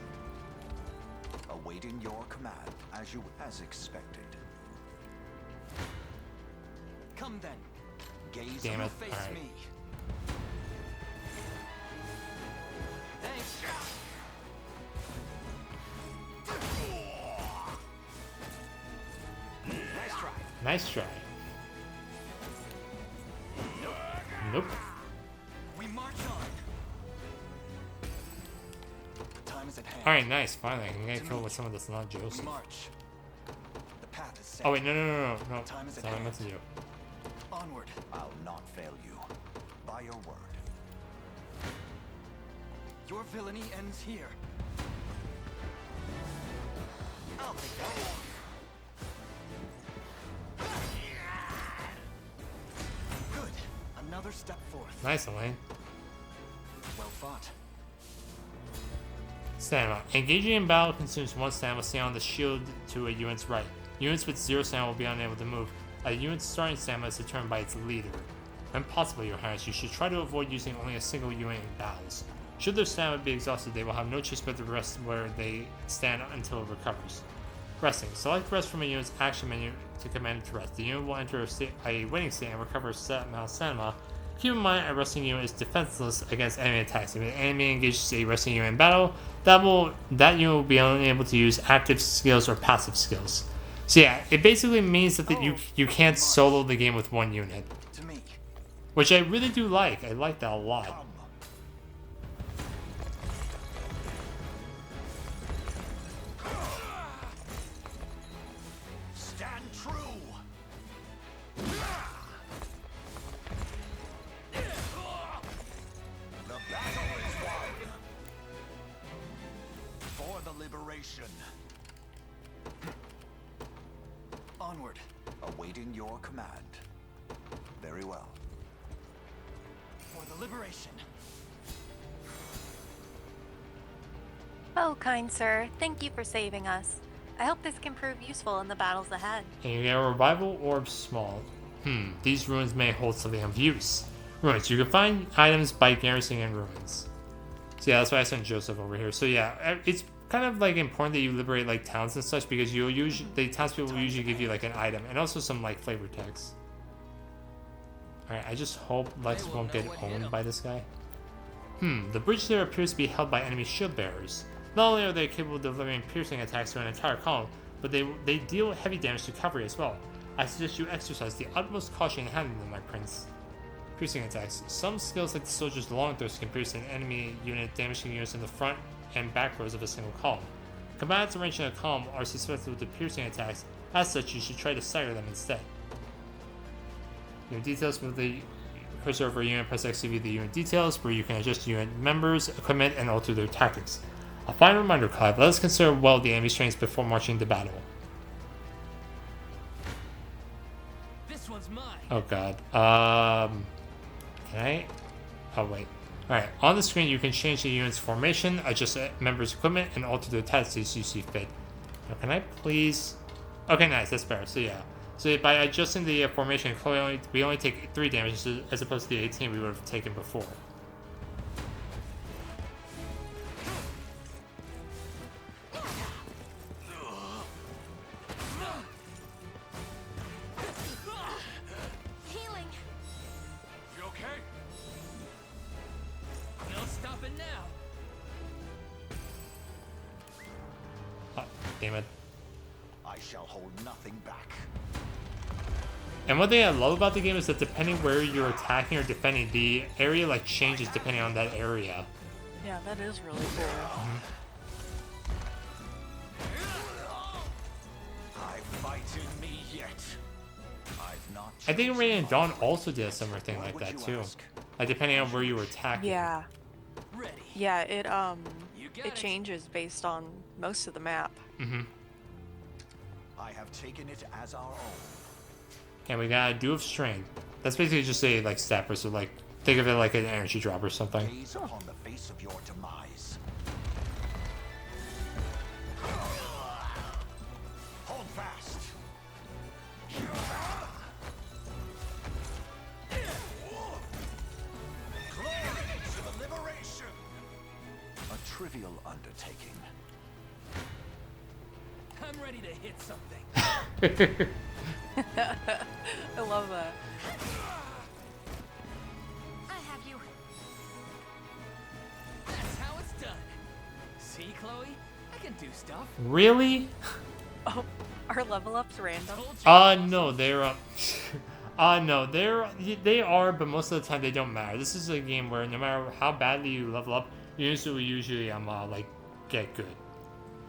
Awaiting your command, as expected. Come then. Gaze Damn it. face All right. me. Thanks. Nice try. Nice try. Nope. We march on. Time is at hand. Alright, nice. Finally, I can get killed with some of this not Joseph. March. The path is set. Oh wait, no. Time is That's at not what I hand. meant to do. Onward. I'll not fail you. By your word. Your villainy ends here. I'll take that. Good. Another step forth. Nice, Elaine. Well fought. Stamina. Engaging in battle consumes 1 stamina. Stay on the shield to a unit's right. Units with 0 stamina will be unable to move. A unit's starting stamina is determined by its leader. When possible, Your Highness, you should try to avoid using only a single unit in battles. Should their stamina be exhausted, they will have no choice but to rest where they stand until it recovers. Resting. Select rest from a unit's action menu to command it to rest. The unit will enter a waiting state and recover a set amount of stamina. Keep in mind, a resting unit is defenseless against enemy attacks. If an enemy engages a resting unit in battle, that unit will be unable to use active skills or passive skills. So yeah, it basically means that you can't solo the game with 1 unit. To me. Which I really do like. I like that a lot. Stand true. The battle is liberation. Onward. Awaiting your command. Very well. For the liberation. Oh, kind sir, thank you for saving us. I hope this can prove useful in the battles ahead. And you get a revival orb small. These ruins may hold something of use. Ruins. You can find items by garrisoning in ruins. So yeah, that's why I sent Joseph over here. So yeah, it's kind of like important that you liberate like towns and such, because you'll usually the townspeople will usually give you like an item and also some like flavor text. Alright, I just hope Lex won't get owned by this guy. The bridge there appears to be held by enemy shield bearers. Not only are they capable of delivering piercing attacks to an entire column, but they deal heavy damage to cavalry as well. I suggest you exercise the utmost caution in handling them, my prince. Piercing attacks. Some skills like the soldier's long throws can pierce an enemy unit, damaging units in the front and back rows of a single column. Combatants arranged in a column are susceptible to piercing attacks. As such, you should try to stagger them instead. Unit details. With the cursor over a unit, press X to view the unit details, where you can adjust unit members, equipment, and alter their tactics. A final reminder, Clive, let us consider well the enemy strengths before marching into battle. This one's mine. Oh god. Can I? Oh wait. Alright, on the screen you can change the unit's formation, adjust members' equipment, and alter their tactics as you see fit. Now can I please... Okay, nice, that's better. So yeah. So by adjusting the formation, we only take 3 damage as opposed to the 18 we would have taken before. Healing. You okay? No stopping now. Oh, damn it. I shall hold nothing back. And one thing I love about the game is that depending where you're attacking or defending, the area like changes depending on that area. Yeah, that is really cool. I fight in me yet. I've not. I think chosen Radiant my Dawn fight. also did a similar thing What like would that you too. ask? Like depending on where you were attacking. Yeah. Ready. Yeah, it You got it changes based on most of the map. I have taken it as our own. And we got a Dew of Strength. That's basically just a like stepper, so like think of it like an energy drop or something. Gaze upon the face of your demise. Hold fast. Glory to the liberation. A trivial undertaking. I'm ready to hit something. I love that. I have you. That's how it's done. See, Chloe? I can do stuff. Really? Oh, are level ups random? No, they're no, they are, but most of the time they don't matter. This is a game where no matter how badly you level up, you usually like get good.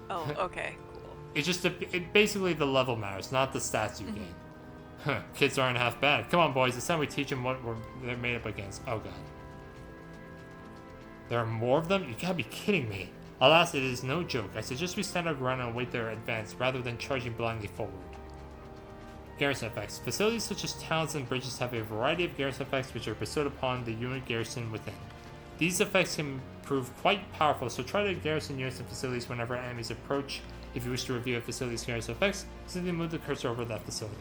Oh, okay, cool. It's just basically the level matters, not the stats you gain. Huh, kids aren't half bad. Come on, boys, it's time we teach them what they're made up against. Oh god. There are more of them? You gotta be kidding me. Alas, it is no joke. I suggest we stand our ground and await their advance rather than charging blindly forward. Garrison effects. Facilities such as towns and bridges have a variety of garrison effects which are bestowed upon the unit garrison within. These effects can prove quite powerful, so try to garrison units and facilities whenever enemies approach. If you wish to review a facility's garrison effects, simply move the cursor over that facility.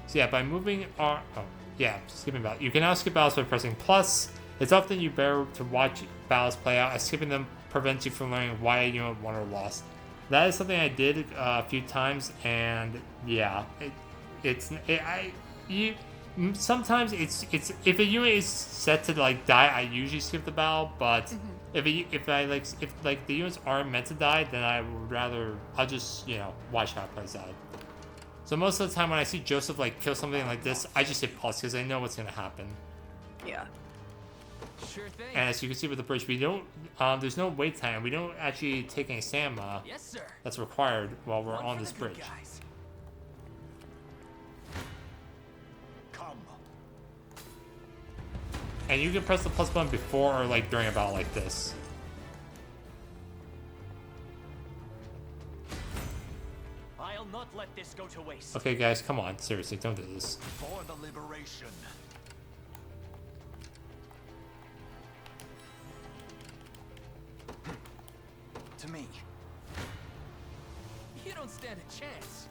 So yeah, by moving our... Oh, yeah, skipping battles. You can now skip battles by pressing plus. It's often you better to watch battles play out, as skipping them prevents you from learning why a unit won or lost. That is something I did a few times, and yeah, sometimes it's if a unit is set to like die, I usually skip the battle. But if the units aren't meant to die, then I'll just watch how it plays out. So most of the time when I see Joseph like kill something like this, I just hit pause because I know what's gonna happen. Yeah. Sure thing. And as you can see with the bridge, we don't. There's no wait time. We don't actually take any stamina. Yes, sir. That's required while we're One on for this the good bridge. guys. Come. And you can press the plus button before or like during a battle like this. not let this go to waste. Okay, guys, come on. Seriously, don't do this. For the liberation. To me. You don't stand a chance.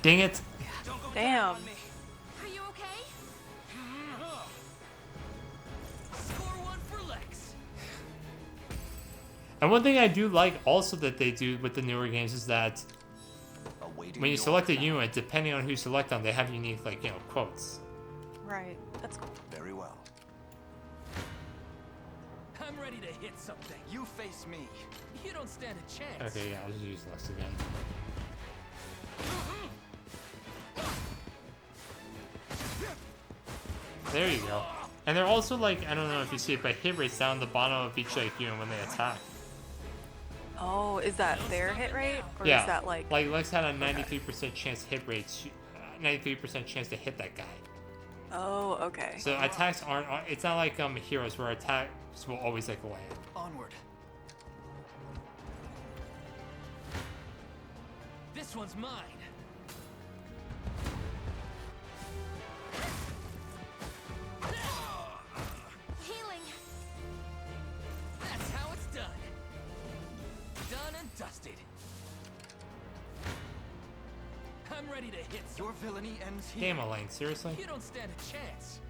Dang it. Damn. Are you okay? Score one for Lex. And one thing I do like also that they do with the newer games is that when you select a unit, depending on who you select on, they have unique, like, you know, quotes. Right. That's cool. Very well. I'm ready to hit something. You face me. You don't stand a chance. Okay, yeah, I'll just use Lex again. There you go. And they're also like, I don't know if you see it, but hit rates down the bottom of each like unit when they attack. Oh, is that their hit rate? Or Yeah. is that like... Lex had a 93% chance hit rate, 93% chance to hit that guy. Oh, okay. So attacks aren't, it's not like heroes where attacks will always like land. Onward. This one's mine. Healing. That's how it's done. Done and dusted. I'm ready to hit some. Your villainy ends here. Damn, Elaine, seriously? You don't stand a chance.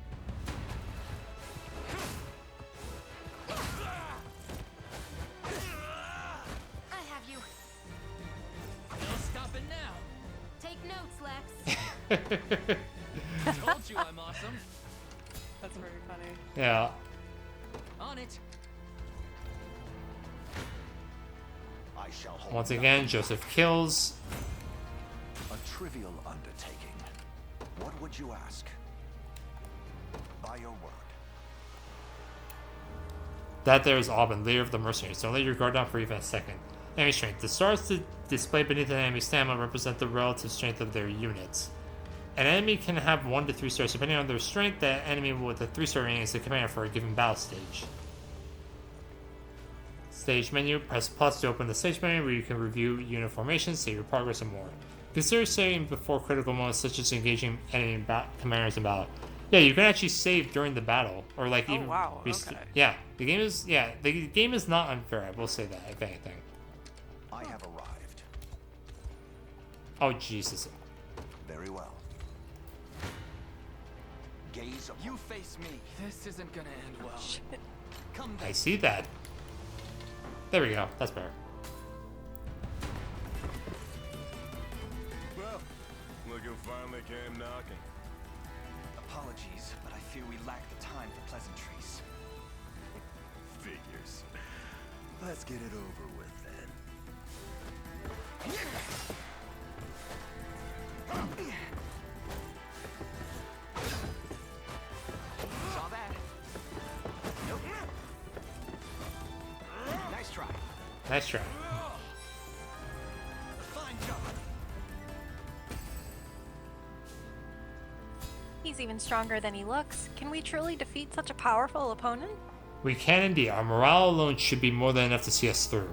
I have you. No stopping now. Take notes, Lex. Told you I'm awesome. That's very funny. Yeah. On it. I shall hold Once again, nothing. Joseph kills. A trivial undertaking. What would you ask? By your word. That there is Aubin, leader of the mercenaries. Don't let your guard down for even a second. Enemy strength. The stars displayed beneath an enemy's stamina represent the relative strength of their units. An enemy can have 1 to 3 stars. Depending on their strength, that enemy with a 3-star rating is the commander for a given battle stage. Stage menu. Press plus to open the stage menu where you can review unit formations, save your progress, and more. Consider saving before critical moments such as engaging enemy commanders in battle. Yeah, you can actually save during the battle, or like even. Wow, okay. Yeah, the game is not unfair. I will say that, if anything. I have arrived. Oh Jesus! Very well. Gaze upon You face me. This isn't gonna end well. Come I back. see that. There we go. That's better. Well, look who finally came knocking. Apologies, but I fear we lack the time for pleasantries. Figures. Let's get it over with then. Saw that. Nope. Nice try. Nice try. Fine job. He's even stronger than he looks. Can we truly defeat such a powerful opponent? We can indeed. Our morale alone should be more than enough to see us through.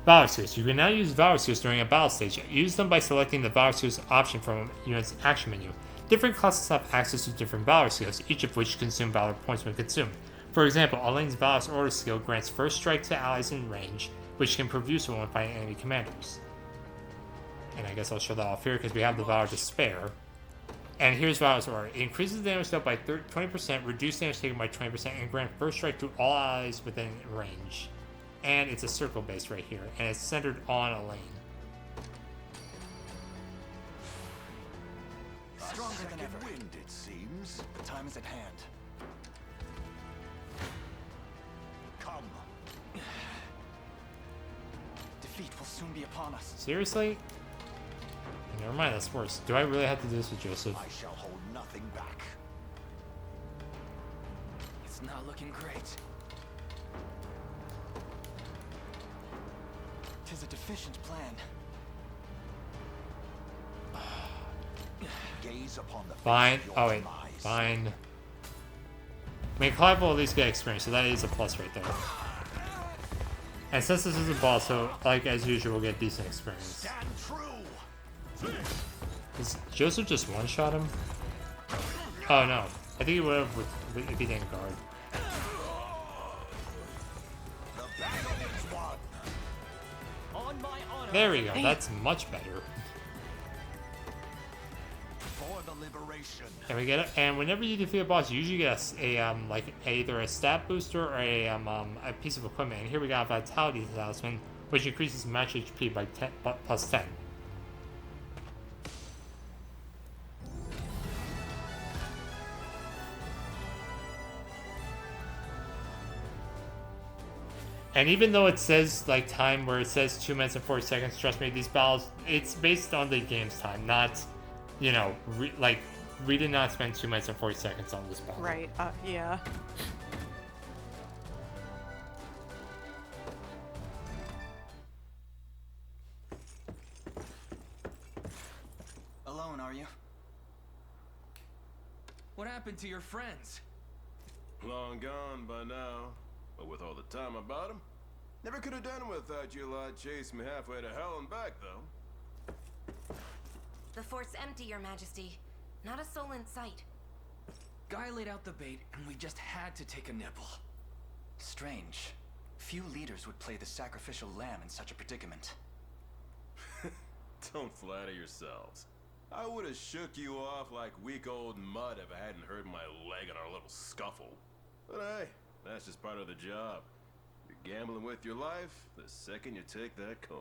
Valor Seals. You can now use Valor Seals during a battle stage. Use them by selecting the Valor Seals option from a unit's action menu. Different classes have access to different Valor Seals, each of which consume Valor points when consumed. For example, Elaine's Valor's Order skill grants first strike to allies in range, which can prove useful when fighting enemy commanders. And I guess I'll show that off here because we have the Valor to spare. And here's Valor's Order. It increases damage dealt by 20%, reduces damage taken by 20%, and grant first strike to all allies within range. And it's a circle base right here, and it's centered on Elaine. Stronger than second ever. wind, it seems. The time is at hand. Come. Defeat will soon be upon us. Seriously? Never mind, that's worse. Do I really have to do this with Joseph? I shall hold nothing back. It's not looking great. Tis a deficient plan. Gaze upon the face Fine. of your Oh wait. demise. Fine. I mean, Clive will at least get experience, so that is a plus right there. And since this is a boss, so like as usual, we'll get decent experience. Does Joseph just one-shot him? Oh no, I think he would have if he didn't guard. There we go. That's much better. For the liberation. And we get it. And whenever you defeat a boss, you usually get like either a stat booster or a piece of equipment. And here we got a Vitality Talisman, which increases match HP by plus 10. And even though it says like time where it says 2 minutes and 40 seconds, trust me, these battles, it's based on the game's time, not, you know, we did not spend 2 minutes and 40 seconds on this battle. Right, yeah. Alone, are you? What happened to your friends? Long gone by now. But with all the time about him, never could have done it without you lot chasing me halfway to hell and back, though. The fort's empty, Your Majesty. Not a soul in sight. Guy laid out the bait, and we just had to take a nibble. Strange. Few leaders would play the sacrificial lamb in such a predicament. Don't flatter yourselves. I would have shook you off like weak old mud if I hadn't hurt my leg in our little scuffle. But hey, that's just part of the job. You're gambling with your life the second you take that coin.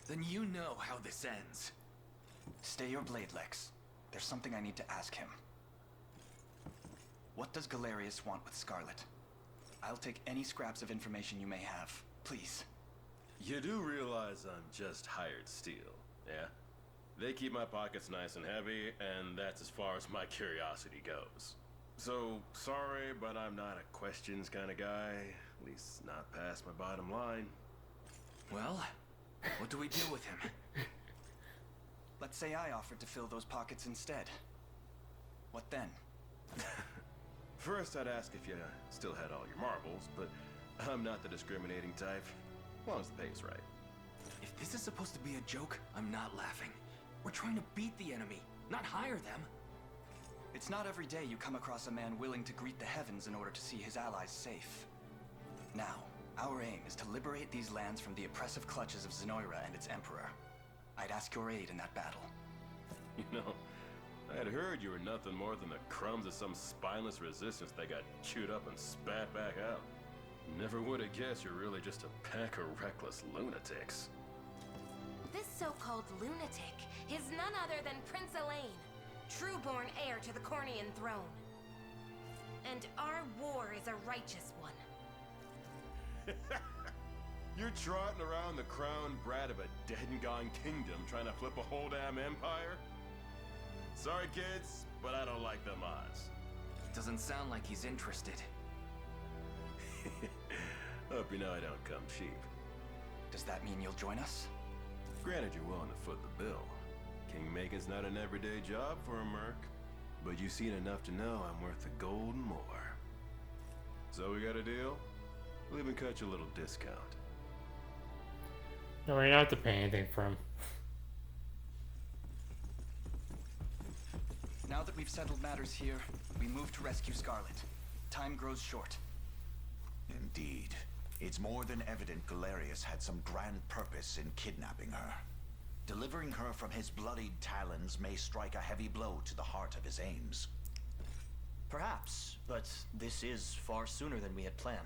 Then you know how this ends. Stay your blade, Lex. There's something I need to ask him. What does Galerius want with Scarlet? I'll take any scraps of information you may have. Please. You do realize I'm just hired steel, yeah? They keep my pockets nice and heavy, and that's as far as my curiosity goes. So, sorry, but I'm not a questions kind of guy. At least not past my bottom line. Well, what do we do with him? Let's say I offered to fill those pockets instead. What then? First, I'd ask if you still had all your marbles, but I'm not the discriminating type. As long as the pay's right. If this is supposed to be a joke, I'm not laughing. We're trying to beat the enemy, not hire them. It's not every day you come across a man willing to greet the heavens in order to see his allies safe. Now, our aim is to liberate these lands from the oppressive clutches of Zenoira and its emperor. I'd ask your aid in that battle. You know, I had heard you were nothing more than the crumbs of some spineless resistance that got chewed up and spat back out. Never would have guessed you're really just a pack of reckless lunatics. This so-called lunatic is none other than Prince Elaine, true-born heir to the Cornian throne. And our war is a righteous one. You're trotting around the crowned brat of a dead and gone kingdom trying to flip a whole damn empire? Sorry, kids, but I don't like them odds. Doesn't sound like he's interested. Hope you know I don't come cheap. Does that mean you'll join us? Granted, you're willing to foot the bill. King-making's not an everyday job for a merc, but you've seen enough to know I'm worth the gold and more. So we got a deal? We'll even cut you a little discount. No, we don't have to pay anything for him. Now that we've settled matters here, we move to rescue Scarlet. Time grows short. Indeed. It's more than evident Galerius had some grand purpose in kidnapping her. Delivering her from his bloodied talons may strike a heavy blow to the heart of his aims. Perhaps, but this is far sooner than we had planned.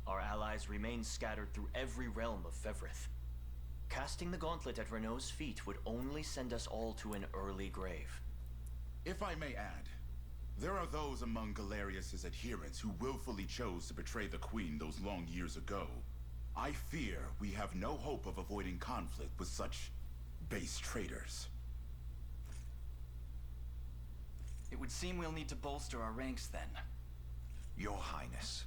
Our allies remain scattered through every realm of Fevrith. Casting the gauntlet at Renault's feet would only send us all to an early grave. If I may add, there are those among Galerius's adherents who willfully chose to betray the Queen those long years ago. I fear we have no hope of avoiding conflict with such base traitors. It would seem we'll need to bolster our ranks then. Your Highness,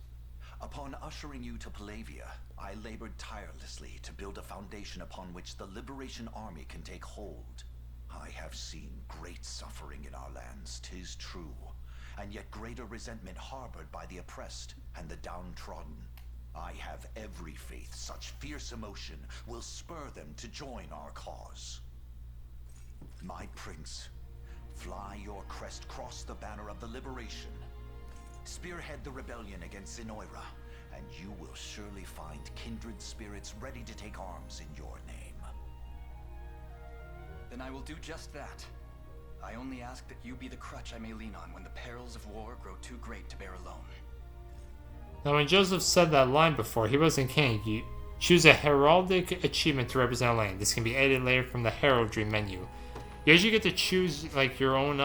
upon ushering you to Palavia, I labored tirelessly to build a foundation upon which the Liberation Army can take hold. I have seen great suffering in our lands, 'tis true, and yet greater resentment harbored by the oppressed and the downtrodden. I have every faith such fierce emotion will spur them to join our cause. My prince, fly your crest across the banner of the liberation. Spearhead the rebellion against Zenoira, and you will surely find kindred spirits ready to take arms in your name. Then I will do just that. I only ask that you be the crutch I may lean on when the perils of war grow too great to bear alone. Now, when Joseph said that line before, he wasn't king. You choose a heraldic achievement to represent a lane. This can be added later from the heraldry menu. You actually get to choose like your own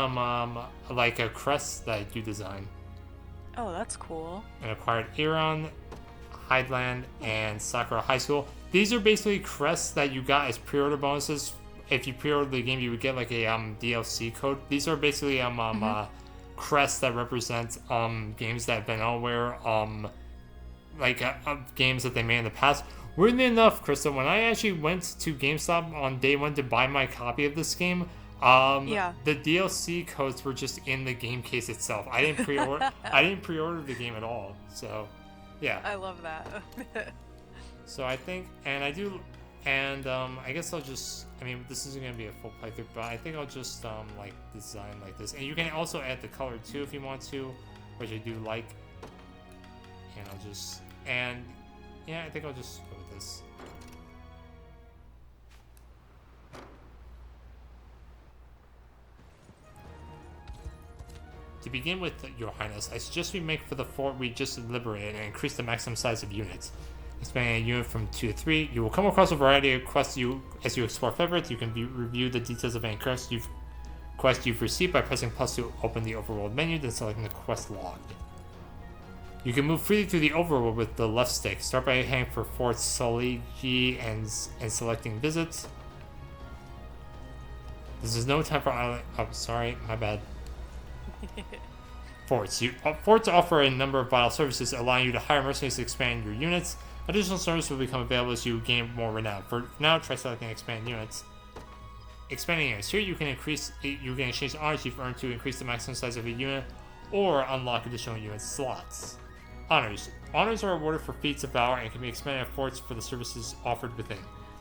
like a crest that you design. Oh, that's cool. And acquired Iran, Highland, and Sakura High School. These are basically crests that you got as pre-order bonuses. If you pre-order the game, you would get like a DLC code. These are basically crests that represent games that have been unaware games that they made in the past. Weirdly enough, Krista, when I actually went to GameStop on day one to buy my copy of this game, the DLC codes were just in the game case itself. I didn't pre-order. I didn't pre-order the game at all. So, yeah. I love that. So I think, and I do, and I guess I'll just. I mean, this isn't gonna be a full playthrough, but I think I'll just like design like this, and you can also add the color too if you want to, which I do like. And I'll just, and yeah, I think I'll just go with this. To begin with, Your Highness, I suggest we make for the fort we just liberated and increase the maximum size of units. Expanding a unit from 2 to 3, you will come across a variety of quests as you explore Feveritt. You can review the details of any quest you've received by pressing plus to open the Overworld menu, then selecting the quest log. You can move freely through the Overworld with the left stick. Start by heading for Fort Soligi and selecting visits. This is no time for island. Oh, sorry, my bad. Forts. Forts offer a number of vital services, allowing you to hire mercenaries to expand your units. Additional services will become available as you gain more renown. For now, try selecting expand units. Expanding units. Here you can exchange honors you've earned to increase the maximum size of a unit or unlock additional unit slots. Honors. Honors are awarded for feats of valor and can be expended at forts for the services offered within.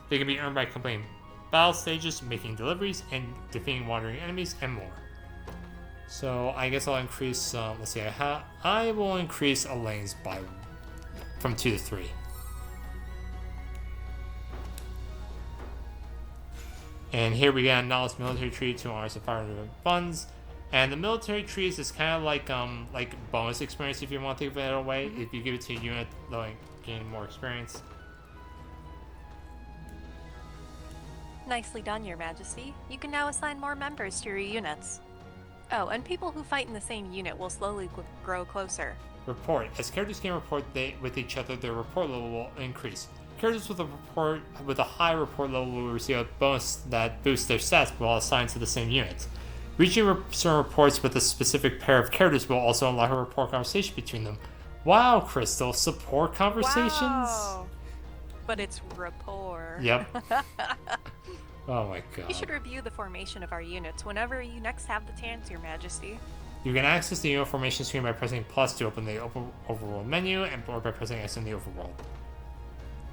They can be earned by completing battle stages, making deliveries, and defeating wandering enemies, and more. So I guess I'll increase. Let's see. I will increase Elaine's from 2 to 3. And here we got Knowledge Military Tree, 2 honors and 500 funds. And the military trees is kind of like bonus experience if you want to think of it that way. If you give it to a unit, they'll gain more experience. Nicely done, Your Majesty. You can now assign more members to your units. Oh, and people who fight in the same unit will slowly grow closer. Report. As characters can report with each other, their report level will increase. Characters with a high report level will receive a bonus that boosts their stats while assigned to the same unit. Reaching certain reports with a specific pair of characters will also unlock a rapport conversation between them. Wow, Crystal, support conversations? Wow. But it's rapport. Yep. Oh my god. You should review the formation of our units whenever you next have the chance, Your Majesty. You can access the unit formation screen by pressing plus to open the Overworld menu, or by pressing X in the Overworld.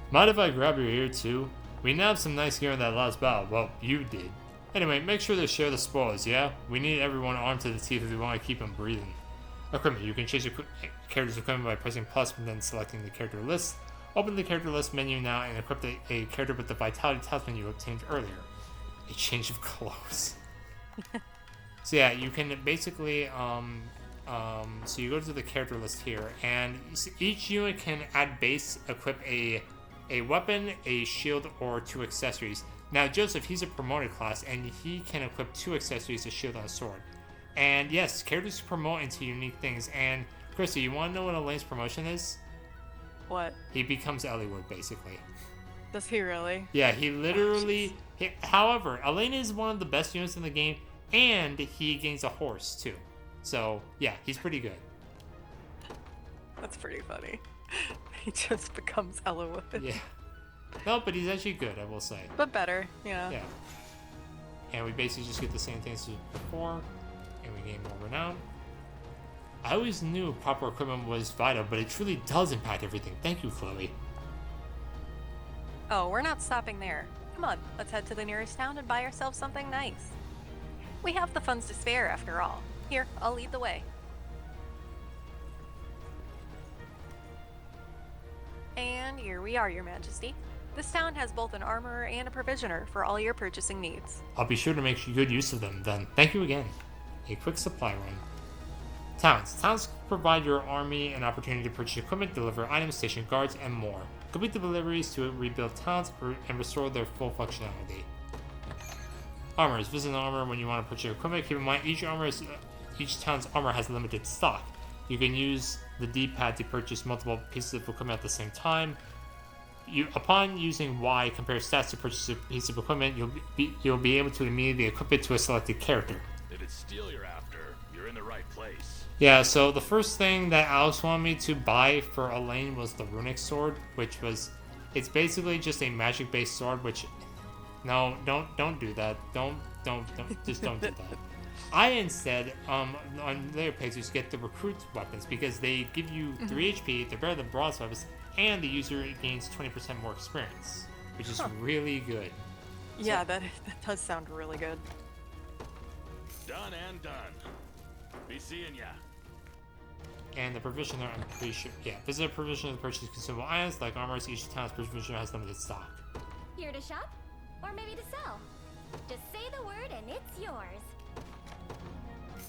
Mind if I grab your ear too? We nabbed some nice gear in that last battle. Well, you did. Anyway, make sure to share the spoils, yeah? We need everyone armed to the teeth if we want to keep them breathing. Equipment. You can change your character's equipment by pressing plus and then selecting the character list. Open the character list menu now and equip a character with the Vitality Talisman you obtained earlier. A change of clothes. So yeah, you can basically, so you go to the character list here, and each unit can at base equip a weapon, a shield, or 2 accessories. Now Joseph, he's a promoted class, and he can equip 2 accessories, a shield, and a sword. And yes, characters promote into unique things. And Christy, you want to know what Elaine's promotion is? What? He becomes Elliewood, basically. Does he really? Yeah, he literally... however, Elaine is one of the best units in the game, and he gains a horse, too. So, yeah, he's pretty good. That's pretty funny. He just becomes Ellawood. Yeah. No, but he's actually good, I will say. But better, yeah. Yeah. And we basically just get the same things as before, and we gain more renown. I always knew proper equipment was vital, but it truly does impact everything. Thank you, Chloe. Oh, we're not stopping there. Come on, let's head to the nearest town and buy ourselves something nice. We have the funds to spare, after all. Here, I'll lead the way. And here we are, Your Majesty. This town has both an armorer and a provisioner for all your purchasing needs. I'll be sure to make good use of them then. Thank you again. A quick supply run. Towns. Towns provide your army an opportunity to purchase equipment, deliver items, station guards, and more. Complete the deliveries to rebuild towns and restore their full functionality. Armors. Visit an armor when you want to purchase equipment. Keep in mind, each town's armor has limited stock. You can use the D-pad to purchase multiple pieces of equipment at the same time. Upon using Y, compare stats to purchase a piece of equipment, you'll be able to immediately equip it to a selected character. If it's steel you're after, you're in the right place. Yeah, so the first thing that Alex wanted me to buy for Elaine was the runic sword, it's basically just a magic-based sword, which, no, don't do that. Just don't do that. I instead, on later playthroughs, get the recruit weapons because they give you 3 HP, they're better than bronze weapons, and the user gains 20% more experience, which is really good. Yeah, that does sound really good. Done and done. Be seeing ya. And the provisioner, I'm pretty sure, visit a provisioner to purchase consumable items like armors. Each town's provisioner has limited stock. Here to shop, or maybe to sell. Just say the word and it's yours.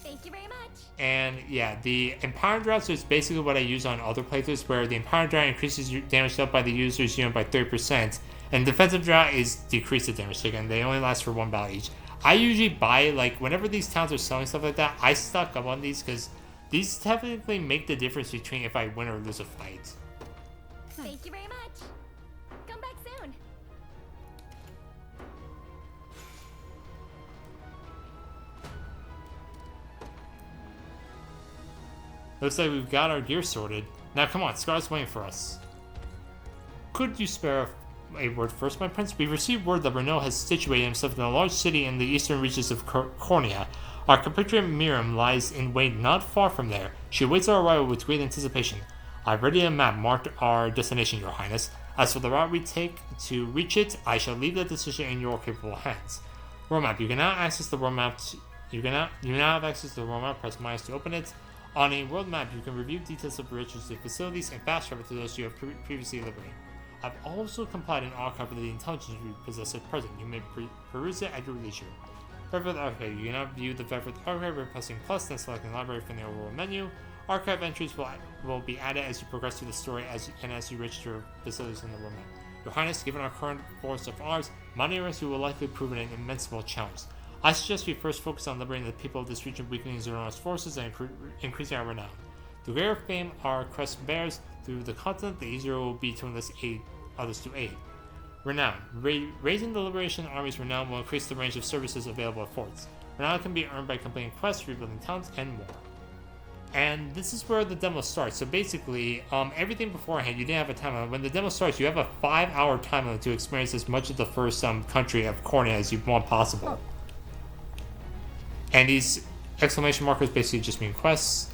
Thank you very much. And yeah, the Empower Drought is basically what I use on other playthroughs, where the Empower Drought increases your damage dealt by the user's unit by 30%, and Defensive Drought is decreased the damage taken. They only last for 1 battle each. I usually buy, whenever these towns are selling stuff like that, I stock up on these because these technically make the difference between if I win or lose a fight. Thank you very much. Come back soon. Looks like we've got our gear sorted. Now come on, Scar's waiting for us. Could you spare a word first, my prince? We've received word that Renault has situated himself in a large city in the eastern reaches of Cornea. Our compatriot Miriam lies in wait not far from there. She awaits our arrival with great anticipation. I've ready a map marked our destination, your highness. As for the route we take to reach it, I shall leave the decision in your capable hands. World map. You can now access the world map. You now have access to the world map. Press minus to open it. On a world map, you can review details of riches, facilities, and fast travel to those you have previously liberated. I've also compiled an archive of the intelligence we possess at present. You may peruse it at your leisure. Favorite Archive. You can now view the Favorite Archive by pressing plus, then selecting Library from the overall menu. Archive entries will be added as you progress through the story as you register facilities in the world map. Your Highness, given our current force of arms, mountaineering will likely prove an immensible challenge. I suggest we first focus on liberating the people of this region, weakening Zerno's forces, and increasing our renown. The greater fame our crest bears through the continent, the easier it will be to enlist others to aid. Renown. Raising the Liberation Army's renown will increase the range of services available at forts. Renown can be earned by completing quests, rebuilding towns, and more. And this is where the demo starts. So basically, everything beforehand, you didn't have a time limit. When the demo starts, you have a 5-hour time limit to experience as much of the first country of Cornea as you want possible. And these exclamation markers basically just mean quests.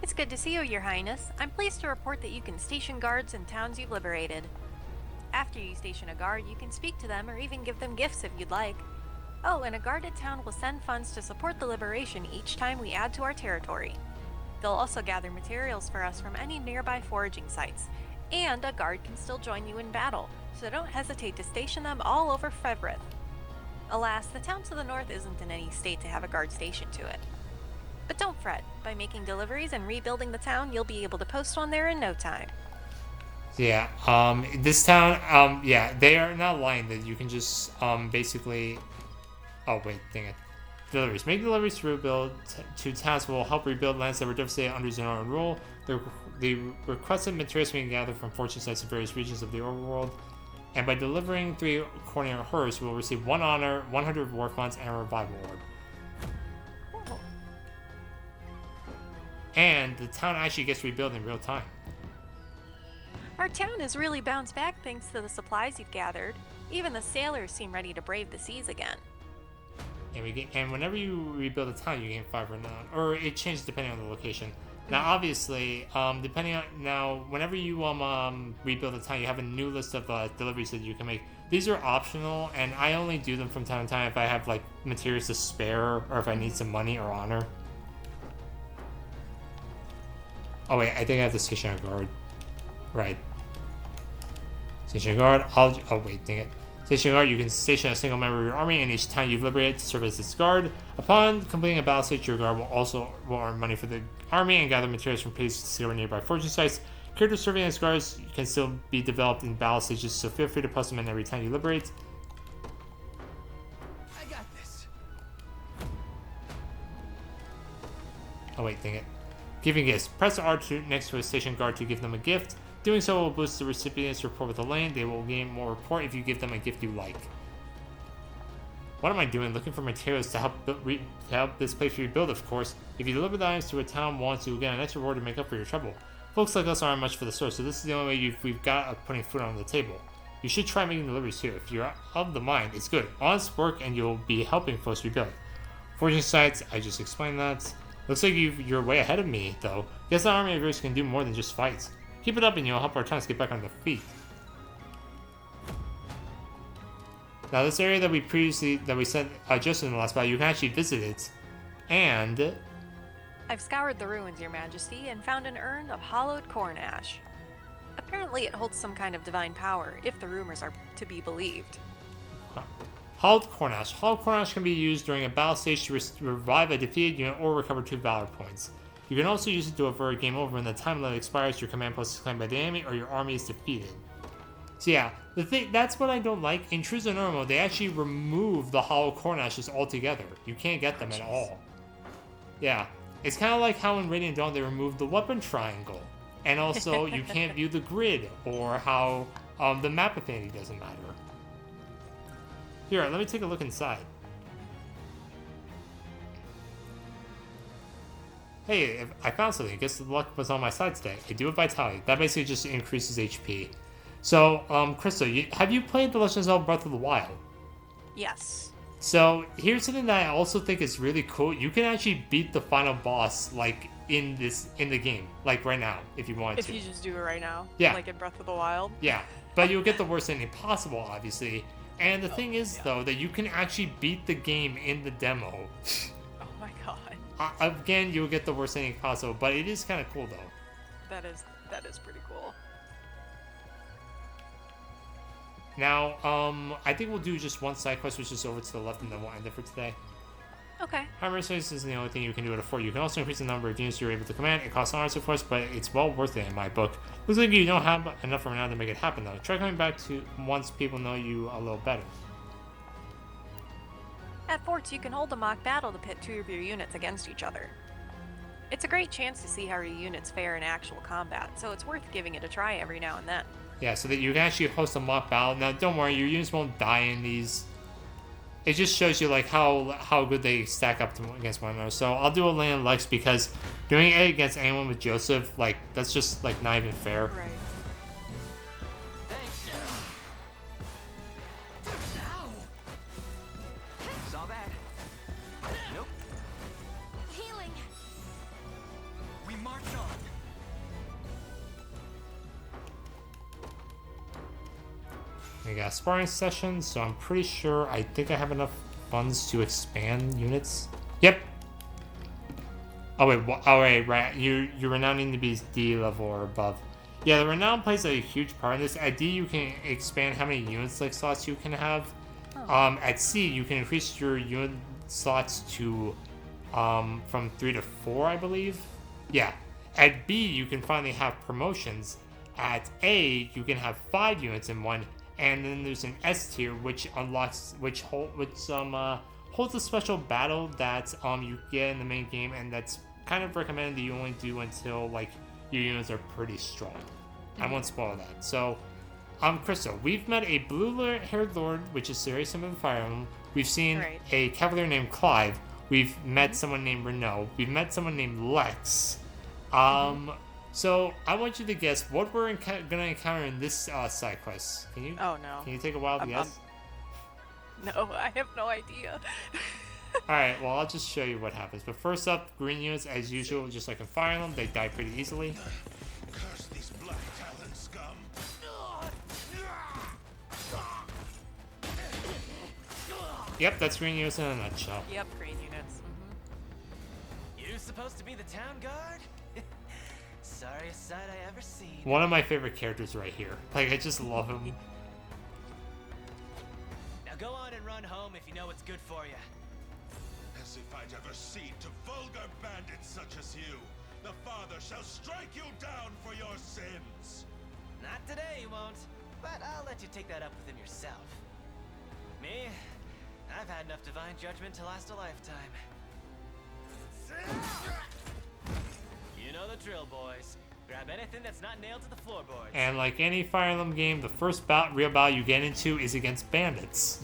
It's good to see you, Your Highness. I'm pleased to report that you can station guards in towns you've liberated. After you station a guard, you can speak to them or even give them gifts if you'd like. Oh, and a guarded town will send funds to support the liberation each time we add to our territory. They'll also gather materials for us from any nearby foraging sites. And a guard can still join you in battle, so don't hesitate to station them all over Fevrith. Alas, the town to the north isn't in any state to have a guard stationed to it. But don't fret, by making deliveries and rebuilding the town, you'll be able to post one there in no time. Yeah, this town, they are not lying that you can just, basically... Oh, wait, dang it. Deliveries. Make deliveries to rebuild to towns will help rebuild lands that were devastated under Zenoran rule. The requested materials we can gather from fortune sites in various regions of the overworld. And by delivering 3 Cornea Horrors, we will receive 1 honor, 100 war funds, and a revival orb. Oh. And the town actually gets rebuilt in real time. Our town has really bounced back thanks to the supplies you've gathered. Even the sailors seem ready to brave the seas again. And whenever you rebuild a town, you gain 5 renown, or it changes depending on the location. Now, obviously, depending on whenever you rebuild a town, you have a new list of deliveries that you can make. These are optional, and I only do them from time to time if I have like materials to spare, or if I need some money or honor. Oh wait, I think I have to station a guard. Right. Station a guard. Oh wait, dang it. Station a guard. You can station a single member of your army in each town you've liberated to serve as its guard. Upon completing a battle stage, your guard will earn money for the army and gather materials from places to discover nearby fortune sites. Characters serving as guards can still be developed in battle stages, so feel free to post them in every time you liberate. I got this. Oh wait, dang it. Giving gifts. Press R2 next to a station guard to give them a gift. Doing so will boost the recipient's rapport with the lane. They will gain more rapport if you give them a gift you like. What am I doing? Looking for materials to help this place rebuild, of course. If you deliver the items to a town once, you will get an extra reward to make up for your trouble. Folks like us aren't much for the store, so this is the only way we've got of putting food on the table. You should try making deliveries too. If you're of the mind, it's good. Honest work, and you'll be helping folks rebuild. Fortune sites, I just explained that. Looks like you're way ahead of me, though. Guess the army of yours can do more than just fight. Keep it up, and you'll help our towns get back on their feet. Now, this area that we said just in the last battle, you can actually visit it, and I've scoured the ruins, Your Majesty, and found an urn of hollowed corn ash. Apparently, it holds some kind of divine power, if the rumors are to be believed. Hollowed corn ash. Hollowed corn ash can be used during a battle stage to revive a defeated unit or recover 2 valor points. You can also use it to avert game over when the time limit expires, your command post is claimed by the enemy, or your army is defeated. So yeah, that's what I don't like. In True Normal, they actually remove the hollow corn ashes altogether. You can't get them at all. Yeah, it's kind of like how in Radiant Dawn they removed the weapon triangle. And also, you can't view the grid, or how the map affinity doesn't matter. Here, let me take a look inside. Hey, I found something. I guess the luck was on my side today. I do have Vitality. That basically just increases HP. So, Crystal, have you played The Legend of Zelda Breath of the Wild? Yes. So, here's something that I also think is really cool. You can actually beat the final boss, like, in the game. Like, right now, if you wanted to. If you just do it right now? Yeah. Like in Breath of the Wild? Yeah. But you'll get the worst ending possible, obviously. And the thing is, though, that you can actually beat the game in the demo. Oh my god. Again, you'll get the worst ending possible, but it is kind of cool, though. That is pretty cool. Now, I think we'll do just one side quest, which is over to the left, and then we'll end it for today. Okay. Armor space isn't the only thing you can do at a fort. You can also increase the number of units you're able to command. It costs honors, of course, but it's well worth it in my book. Looks like you don't have enough renown to make it happen, though. Try coming back to once people know you a little better. At forts, you can hold a mock battle to pit 2 of your units against each other. It's a great chance to see how your units fare in actual combat, so it's worth giving it a try every now and then. Yeah, so that you can actually host a mock battle. Now, don't worry, your units won't die in these. It just shows you like how good they stack up against one another. So I'll do a lane Lex because doing it against anyone with Joseph, like that's just like not even fair. Right. Saw that. Nope. Healing. We march on. We got a sparring session, so I'm pretty sure I think I have enough funds to expand units. Yep. Oh wait, right. Your renown need to be D level or above. Yeah, the renown plays a huge part in this. At D, you can expand how many unit select slots you can have. Oh. At C, you can increase your unit slots to from 3 to 4, I believe. Yeah. At B, you can finally have promotions. At A, you can have 5 units in one. And then there's an S tier, which unlocks, holds a special battle that you get in the main game, and that's kind of recommended that you only do until like your units are pretty strong. I won't spoil that. So, Crystal, we've met a blue-haired lord, which is very similar to Fire Emblem. We've seen a cavalier named Clive. We've met someone named Renault. We've met someone named Lex. So I want you to guess what we're gonna encounter in this side quest. Can you? Oh no. Can you take a wild guess? No, I have no idea. Alright, well, I'll just show you what happens. But first up, green units, as usual, just like in Fire Emblem, they die pretty easily. Curse these black talon scum. Yep, that's green units in a nutshell. Yep, green units. You supposed to be the town guard? Sorriest sight I ever seen. One of my favorite characters right here. Like, I just love him. Now go on and run home if you know what's good for you. As if I'd ever cede to vulgar bandits such as you. The Father shall strike you down for your sins. Not today, you won't. But I'll let you take that up with him yourself. Me? I've had enough divine judgment to last a lifetime. You know the drill, boys. Grab anything that's not nailed to the floorboards. And like any Fire Emblem game, the first real battle you get into is against bandits.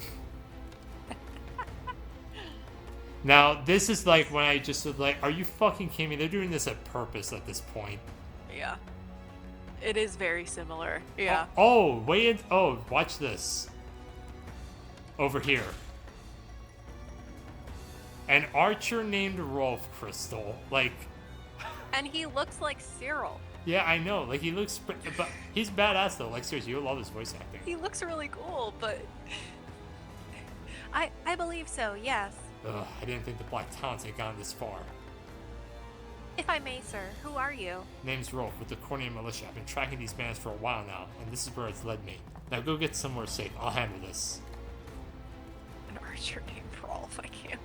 Now, this is like when I just was like, are you fucking kidding me? They're doing this at purpose at this point. Yeah. It is very similar. Yeah. Oh, wait. Oh, watch this. Over here. An archer named Rolf Crystal. Like... And he looks like Cyril. Yeah, I know. Like, he looks... But he's badass, though. Like, seriously, you'll love his voice acting. He looks really cool, but... I believe so, yes. Ugh, I didn't think the Black Talons had gone this far. If I may, sir, who are you? Name's Rolf with the Cornea Militia. I've been tracking these bands for a while now, and this is where it's led me. Now go get somewhere safe. I'll handle this. An archer named Rolf, I can't.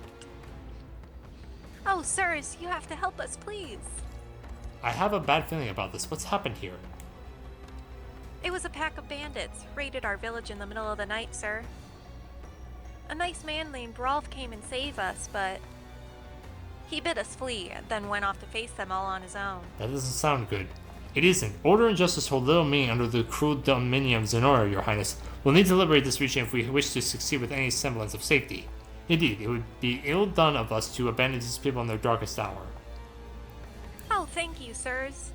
Oh, sirs, you have to help us, please. I have a bad feeling about this. What's happened here? It was a pack of bandits, raided our village in the middle of the night, sir. A nice man named Rolf came and saved us, but he bid us flee, and then went off to face them all on his own. That doesn't sound good. It isn't. Order and justice hold little meaning under the cruel dominion of Zenora, your highness. We'll need to liberate this region if we wish to succeed with any semblance of safety. Indeed, it would be ill done of us to abandon these people in their darkest hour. Oh, thank you, sirs.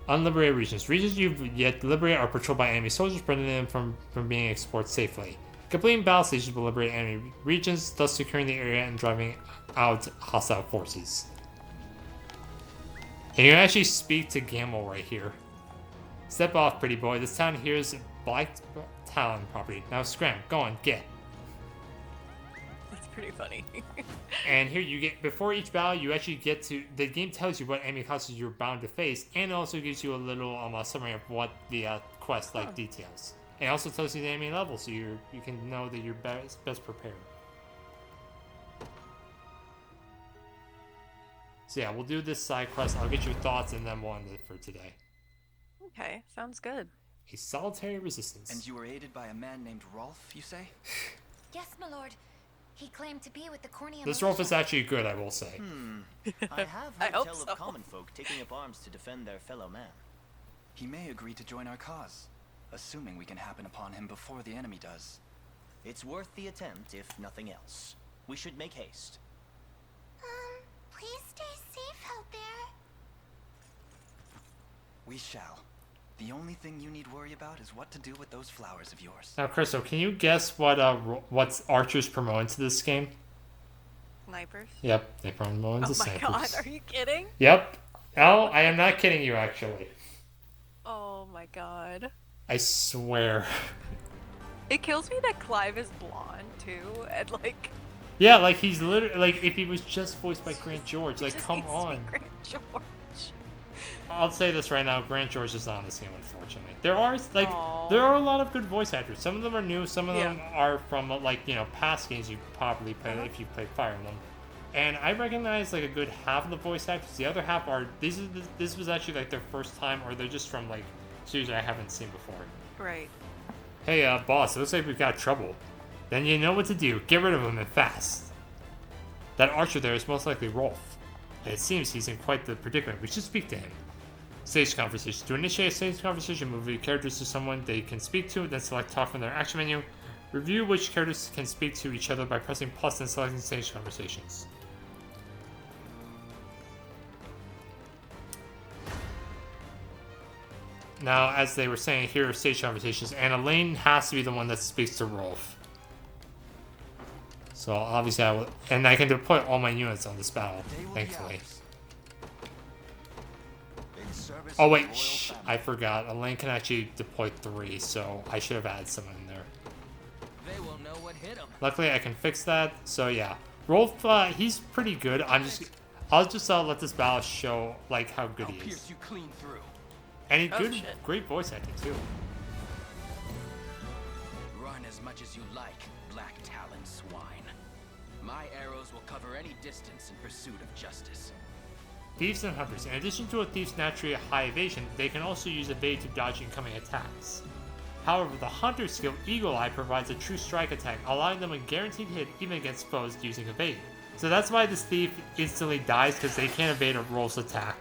Unliberated regions. Regions you've yet liberated are patrolled by enemy soldiers, preventing them from being explored safely. Completing battle stations will liberate enemy regions, thus securing the area and driving out hostile forces. And you can actually speak to Gamble right here. Step off, pretty boy. This town here is Black Talon property. Now scram. Go on, get. That's pretty funny. And here you get, before each battle, you actually get to, the game tells you what enemy classes you're bound to face, and also gives you a little summary of what the quest details. And also tells you the enemy level, so you can know that you're best prepared. So yeah, we'll do this side quest. I'll get your thoughts, and then we'll end it for today. Okay, sounds good. A solitary resistance. And you were aided by a man named Rolf, you say? Yes, my lord. He claimed to be with the Cornea This militia. Rolf is actually good, I will say. I have I heard hope tell so. of common folk taking up arms to defend their fellow man. He may agree to join our cause, assuming we can happen upon him before the enemy does. It's worth the attempt, if nothing else. We should make haste. Please stay safe out there. We shall. The only thing you need worry about is what to do with those flowers of yours. Now, Crystal, can you guess what's Archer's promoting to this game? Snipers? Yep, they promote into Oh my snipers. god, are you kidding? Yep. Oh, I am not kidding you, actually. Oh my god. I swear. It kills me that Clive is blonde too, and like... Yeah, like he's literally, like if he was just voiced by Grant George, like just come needs to be on. Grant George. I'll say this right now, Grant George is not on this game, unfortunately. There are Aww. there are a lot of good voice actors. Some of them are new, some of them are from past games you probably played if you played Fire Emblem. And I recognize like a good half of the voice actors. The other half are this was actually like their first time, or they're just from like series I haven't seen before. Right. Hey, boss, it looks like we've got trouble. Then you know what to do. Get rid of him and fast. That archer there is most likely Rolf. And it seems he's in quite the predicament. We should speak to him. Stage conversation. To initiate a stage conversation, move your characters to someone they can speak to, then select talk from their action menu. Review which characters can speak to each other by pressing plus and selecting stage conversations. Now, as they were saying, here are stage conversations, and Elaine has to be the one that speaks to Rolf. So obviously I will, and I can deploy all my units on this battle, thankfully. Oh wait, shh, I forgot. Elaine can actually deploy 3, so I should have added someone in there. They won't know what hit them. Luckily I can fix that, so yeah. Rolf, he's pretty good. I'll just let this battle show like how good he is. Pierce you clean through. And he's great voice acting too. Run as much as you like, black talon swine. My arrows will cover any distance in pursuit of justice. Thieves and hunters. In addition to a thief's naturally high evasion, they can also use evade to dodge incoming attacks. However, the hunter's skill Eagle Eye provides a true strike attack, allowing them a guaranteed hit even against foes using evade. So that's why this thief instantly dies, because they can't evade a Rolf's attack.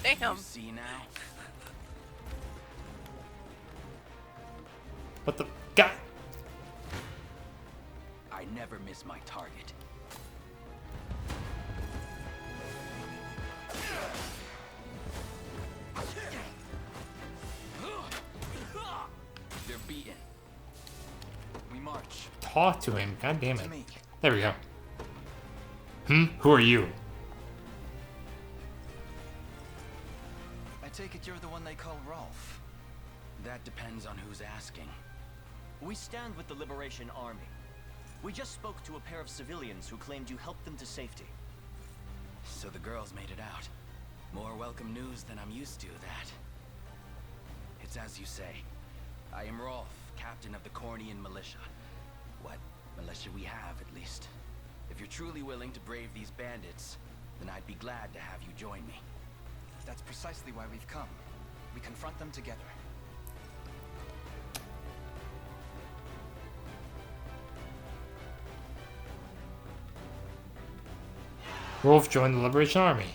Damn. See now? What the god? I never miss my target. They're beaten. We march. Talk to him. God damn it. There we go. Who are you? I take it you're the one they call Rolf. That depends on who's asking. We stand with the Liberation Army. We just spoke to a pair of civilians who claimed you helped them to safety. So the girls made it out. More welcome news than I'm used to, that. It's as you say. I am Rolf, captain of the Cornian militia. What militia we have, at least. If you're truly willing to brave these bandits, then I'd be glad to have you join me. That's precisely why we've come. We confront them together. Rolf joined the Liberation Army.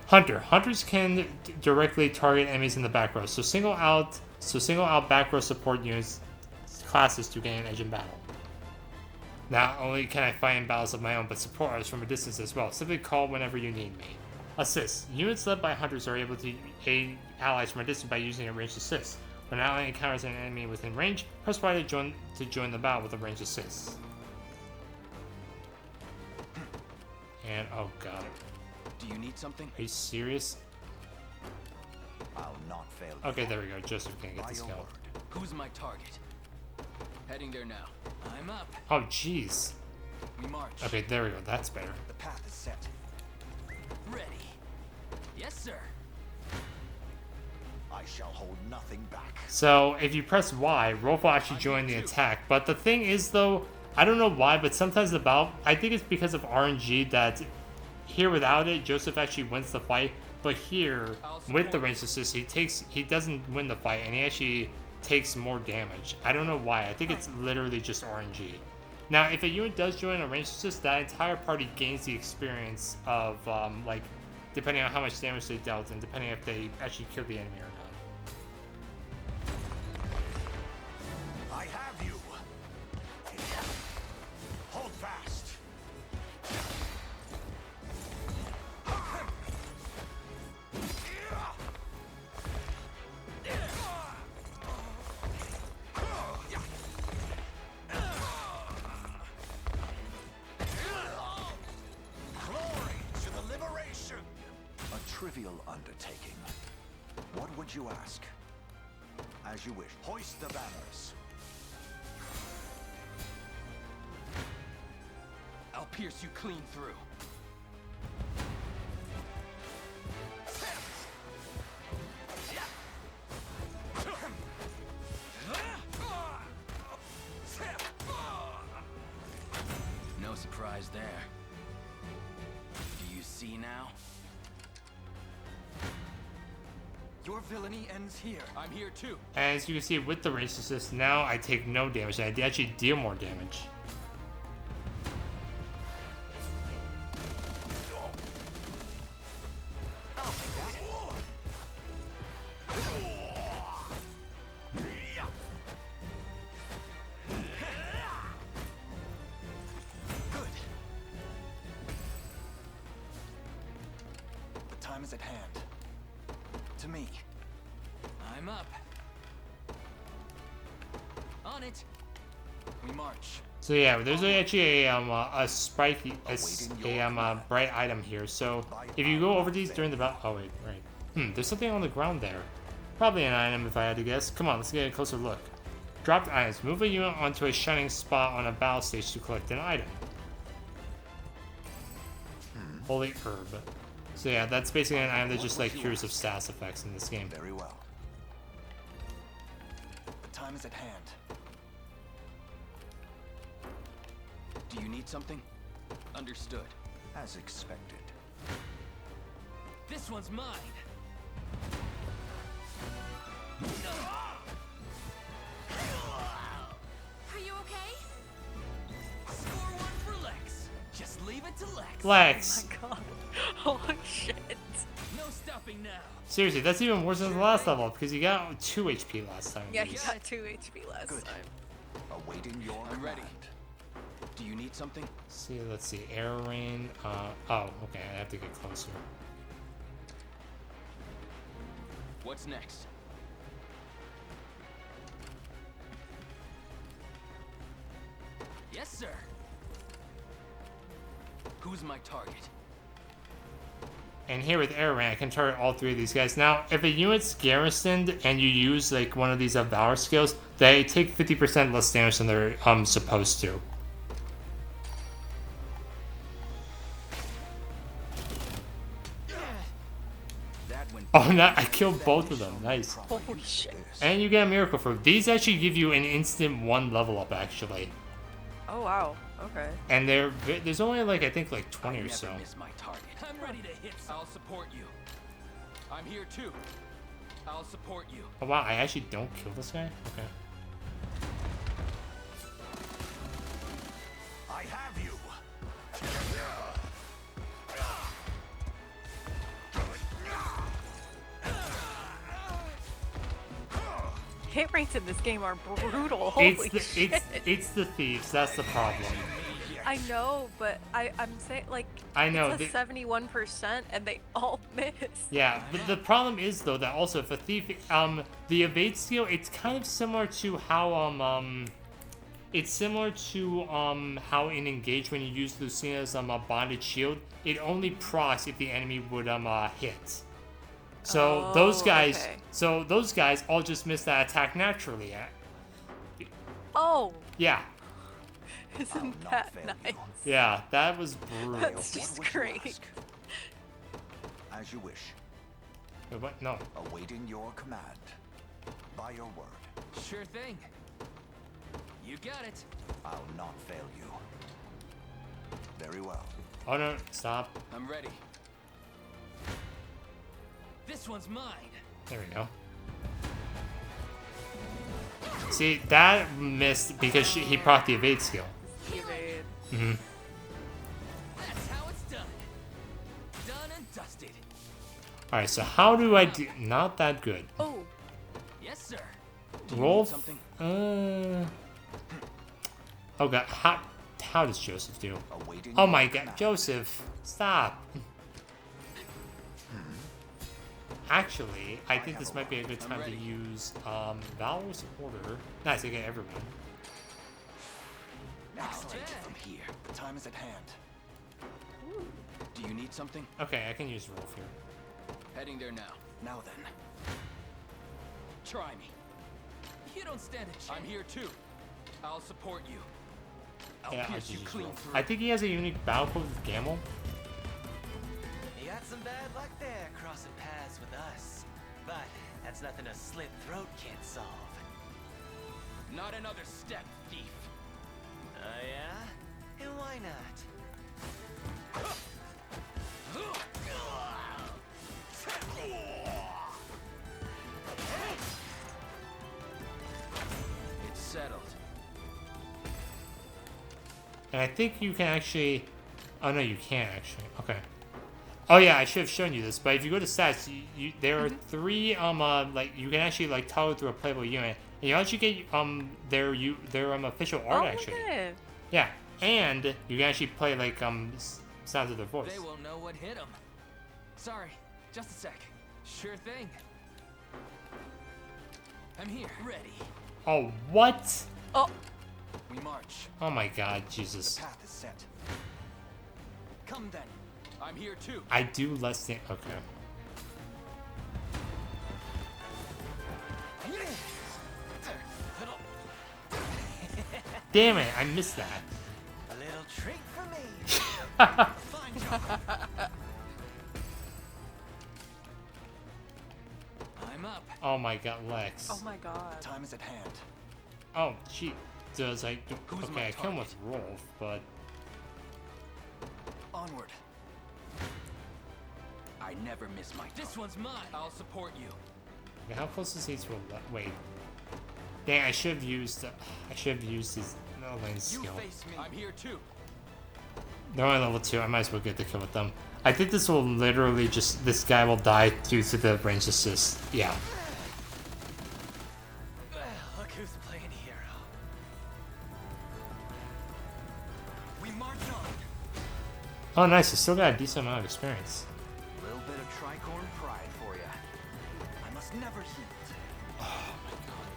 Hunter. Hunters can directly target enemies in the back row, so single out back row support units classes to gain an edge in battle. Not only can I fight in battles of my own, but support others from a distance as well. Simply call whenever you need me. Assist. Units led by hunters are able to aid allies from a distance by using a ranged assist. When an ally encounters an enemy within range, press Y to join the battle with a ranged assist. And oh god. Do you need something? Are you serious? I'll not fail. Okay, there we go. Joseph can't get this kill. Who's my target? Heading there now. I'm up. Oh jeez. We march. Okay, there we go. That's better. The path is set. Ready. Yes, sir. I shall hold nothing back. So if you press Y, Rolf will actually join the attack. But the thing is though, I don't know why, but sometimes I think it's because of RNG that here without it, Joseph actually wins the fight. But here, with the ranged assist, he doesn't win the fight, and he actually takes more damage. I don't know why. I think it's literally just RNG. Now, if a unit does join a ranged assist, that entire party gains the experience of, like, depending on how much damage they dealt, and depending if they actually killed the enemy or not. I have you. Hold fast. Glory to the liberation. A trivial undertaking. What would you ask? As you wish. Hoist the banners. I'll pierce you clean through. No surprise there. Do you see now? Your villainy ends here. I'm here too. As you can see with the ranged assist, now I take no damage, and I actually deal more damage. time is at hand. To me. I'm up. On it. We march. So yeah, there's actually a spiky, bright item here. So if you go over these during the battle, oh wait, right. There's something on the ground there. Probably an item if I had to guess. Come on, let's get a closer look. Dropped items. Move a unit onto a shining spot on a battle stage to collect an item. Holy herb. So yeah, that's basically an item that just like cures of status effects in this game. Very well. The time is at hand. Do you need something? Understood. As expected. This one's mine. Are you okay? Score one for Lex. Just leave it to Lex. Lex. Oh my god. Holy shit. No stopping now. Seriously, that's even worse than the last level because you got 2 HP last time. Yeah, he got 2 HP last time. Awaiting your I'm ready. Do you need something? Let's see. Air rain. Oh, okay. I have to get closer. What's next? Yes, sir. Who's my target? And here with Air Rain, I can target all 3 of these guys. Now, if a unit's garrisoned and you use like one of these Valor skills, they take 50% less damage than they're supposed to. Oh, no, I killed both of them. Nice. Holy shit. And you get a miracle fruit. These actually give you an instant 1 level up, actually. Oh wow. Okay. And there's only like I think like 20 or so. Miss my target. I'm ready to hit. I'll support you. I'm here too. I'll support you. Oh wow, I actually don't kill this guy? Okay. I have you. Hit rates in this game are brutal. Holy shit. It's the thieves. That's the problem. I know, but I'm saying like I know it's a 71% and they all miss. Yeah, but the problem is though that also if a thief the evade skill, it's kind of similar to how how in Engage when you use Lucina's bonded shield, it only procs if the enemy would hit. So those guys all just miss that attack naturally. Oh. Yeah. Isn't that nice? Yeah, that was brutal. That's just great. As you wish. Wait, what? No. Awaiting your command. By your word. Sure thing. You got it. I'll not fail you. Very well. Oh no, stop. I'm ready. This one's mine. There we go. See, that missed because he proc the evade skill. Evade. Mm-hmm. That's how it's done. Done and dusted. Alright, so how do I do... Not that good. Oh. Yes, sir. Roll... Oh god, how does Joseph do? Oh my god, Joseph, stop. Actually, I think this might be a good time to use Valor Supporter. Nice, I get everyone. I'll take it from here. The time is at hand. Do you need something? Okay, I can use Rolf here. Heading there now. Now then. Try me. You don't stand a chance. I'm here too. I'll support you. I'll Yeah, pierce you clean through. I think he has a unique battle code with Gamel. You got some bad luck there, crossing paths with us. But that's nothing a slit throat can't solve. Not another step, thief. Oh yeah? And why not? It's settled. And I think you can actually... Oh no, you can't actually. Okay. Oh yeah, I should have shown you this, but if you go to stats, there are 3 like you can actually like toggle through a playable unit, and you actually get their official art actually. Okay. Yeah, and you can actually play like sounds of their voice. They won't know what hit them. Sorry, Just a sec. Sure thing. I'm here, ready. Oh, what? Oh. We march. Oh my god, Jesus. The path is set. Come then. I'm here too. I do less than... Okay. Damn it, I missed that. A little treat for me. Fine job. I'm up. Oh my god, Lex. Oh my god. Time is at hand. Oh, gee. Does I... Who's Okay, my I come target? with Rolf, but... Onward. I never miss my This one's mine. I'll support you. Okay, how close is he to a... Wait. Dang, I should have used... I should have used his lane You skill. face me. I'm here too. They're only level 2, I might as well get the kill with them. I think this will literally just... This guy will die due to the range assist. Yeah. Well, look who's playing hero. We march on. Oh, nice. I still got a decent amount of experience. A little bit of tricorn pride for you. I must never yield. Oh my god.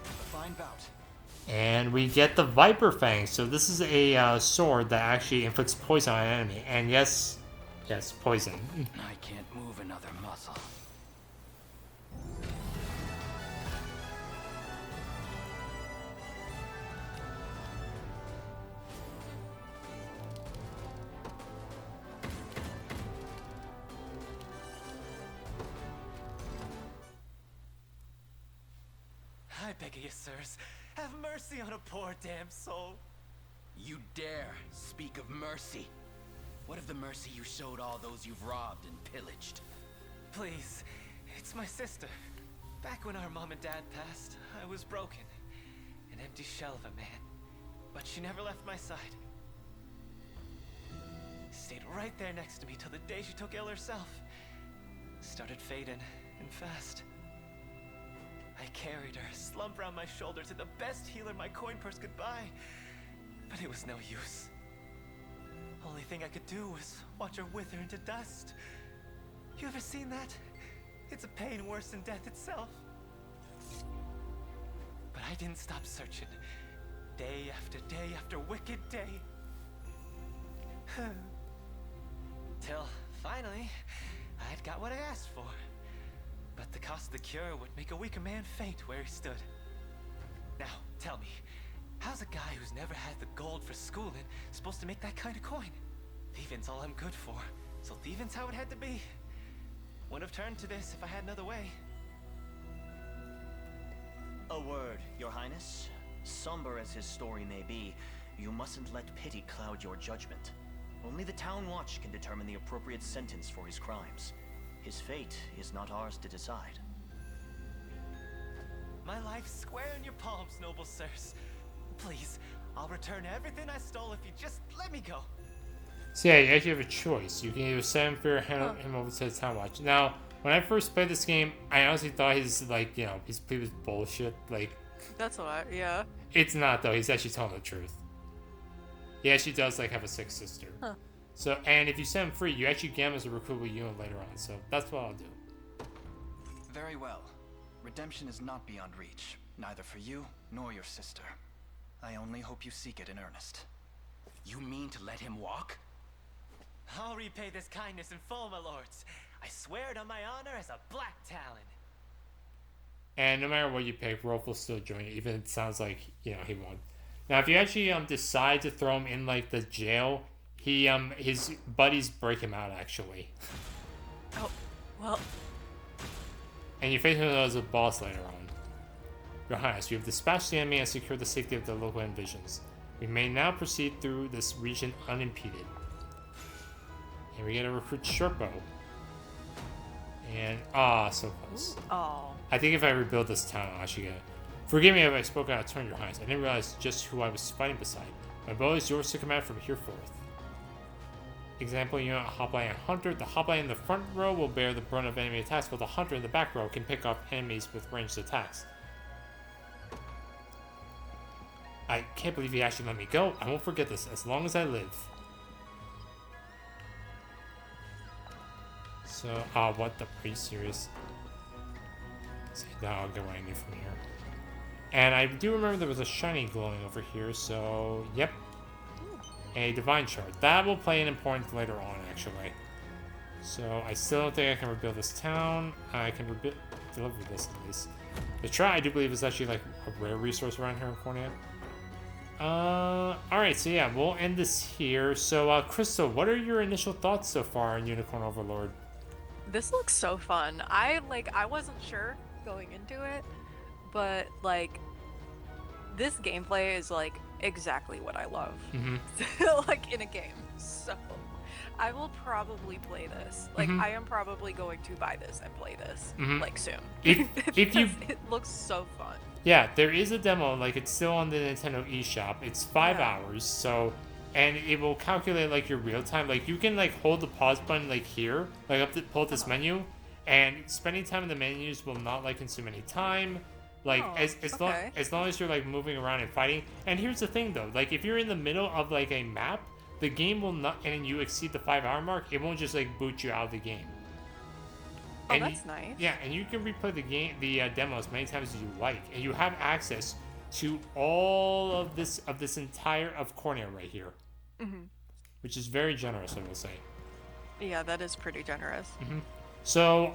A fine bout. And we get the Viper Fang. So this is a sword that actually inflicts poison on an enemy. And yes, poison. I can't move another muscle. I beg of you, sirs, have mercy on a poor damn soul. You dare speak of mercy? What of the mercy you showed all those you've robbed and pillaged? Please, it's my sister. Back when our mom and dad passed, I was broken. An empty shell of a man. But she never left my side. Stayed right there next to me till the day she took ill herself. Started fading, and fast. I carried her, slumped around my shoulder to the best healer my coin purse could buy. But it was no use. Only thing I could do was watch her wither into dust. You ever seen that? It's a pain worse than death itself. But I didn't stop searching. Day after wicked day. Till, finally, I'd got what I asked for. But the cost of the cure would make a weaker man faint where he stood. Now, tell me, how's a guy who's never had the gold for schooling supposed to make that kind of coin? Thieving's all I'm good for, so thieving's how it had to be. Wouldn't have turned to this if I had another way. A word, Your Highness. Somber as his story may be, you mustn't let pity cloud your judgment. Only the Town Watch can determine the appropriate sentence for his crimes. His fate is not ours to decide. My life's square in your palms, noble sirs. Please, I'll return everything I stole if you just let me go. So yeah, you actually have a choice. You can either set him free or hand him over to the Town Watch. Now, when I first played this game, I honestly thought he's like, you know, his plea was bullshit. Like, That's a lot, yeah. it's not though. He's actually telling the truth. He actually does like have a sick sister. Huh. So, and if you set him free, you actually get him as a recruitable unit later on. So that's what I'll do. Very well. Redemption is not beyond reach, neither for you nor your sister. I only hope you seek it in earnest. You mean to let him walk? I'll repay this kindness in full, my lords. I swear it on my honor as a Black Talon. And no matter what you pick, Rolf will still join you, even if it sounds like, you know, he won't. Now, if you actually decide to throw him in like the jail, he his buddies break him out actually. Oh, well. And you face him as a boss later on. Your Highness, you have dispatched the enemy and secured the safety of the local invasions. We may now proceed through this region unimpeded. And we get a recruit Sherpo. And so close. Oh. I think if I rebuild this town, I'll actually get it. Forgive me if I spoke out of turn, Your Highness. I didn't realize just who I was fighting beside. My bow is yours to command from here forth. Example, unit Hoplite and Hunter. The Hoplite in the front row will bear the brunt of enemy attacks, while the Hunter in the back row can pick off enemies with ranged attacks. I can't believe you actually let me go. I won't forget this as long as I live. So, what the? Are you serious? See, now I'll get what I need from here. And I do remember there was a shiny glowing over here, so, yep. A divine shard. That will play an important later on, actually. So, I still don't think I can rebuild this town. I can deliver this, at least. The trout, I do believe, is actually, like, a rare resource around here in Cornea. Alright, so yeah, we'll end this here. So, Crystal, what are your initial thoughts so far on Unicorn Overlord? This looks so fun. I wasn't sure going into it, but, like, this gameplay is, like, exactly what I love. Like, in a game. So, I will probably play this. Like, I am probably going to buy this and play this, like, soon. If you... It looks so fun. Yeah, there is a demo, like, it's still on the Nintendo eShop. It's 5 hours, so... And it will calculate, like, your real time. Like, you can, like, hold the pause button, like, here. Like, up to pull up this menu. And spending time in the menus will not, like, consume any time. Like, as long as you're, like, moving around and fighting. And here's the thing, though. Like, if you're in the middle of, like, a map, the game will not... And you exceed the 5-hour mark, it won't just, like, boot you out of the game. Oh, that's nice. Yeah, and you can replay the demo as many times as you like, and you have access to all of this entire Cornea right here, which is very generous, I will say. Yeah, that is pretty generous. So,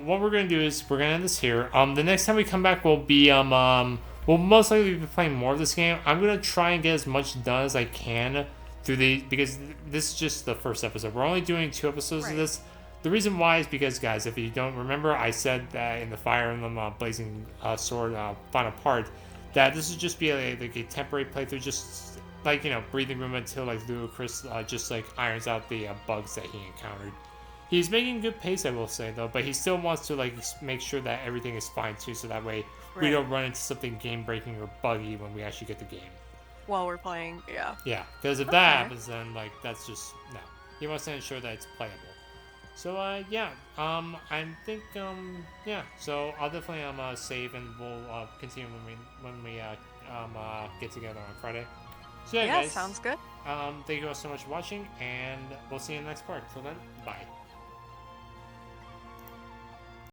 what we're gonna do is we're gonna end this here. The next time we come back, we'll be we'll most likely be playing more of this game. I'm gonna try and get as much done as I can through because this is just the first episode. We're only doing 2 episodes of this. The reason why is because, guys, if you don't remember, I said that in the Fire Emblem Blazing Sword final part, that this would just be like a temporary playthrough, just like, you know, breathing room until like Ludacris just like irons out the bugs that he encountered. He's making good pace, I will say, though, but he still wants to like make sure that everything is fine too, so that way we don't run into something game breaking or buggy when we actually get the game. While we're playing, yeah. Yeah, because if that happens, then like that's just no. He wants to ensure that it's playable. So, yeah, I think, yeah, so I'll definitely, save and we'll, continue when we get together on Friday. So, yeah, guys. Sounds good. Thank you all so much for watching, and we'll see you in the next part. Till then, bye.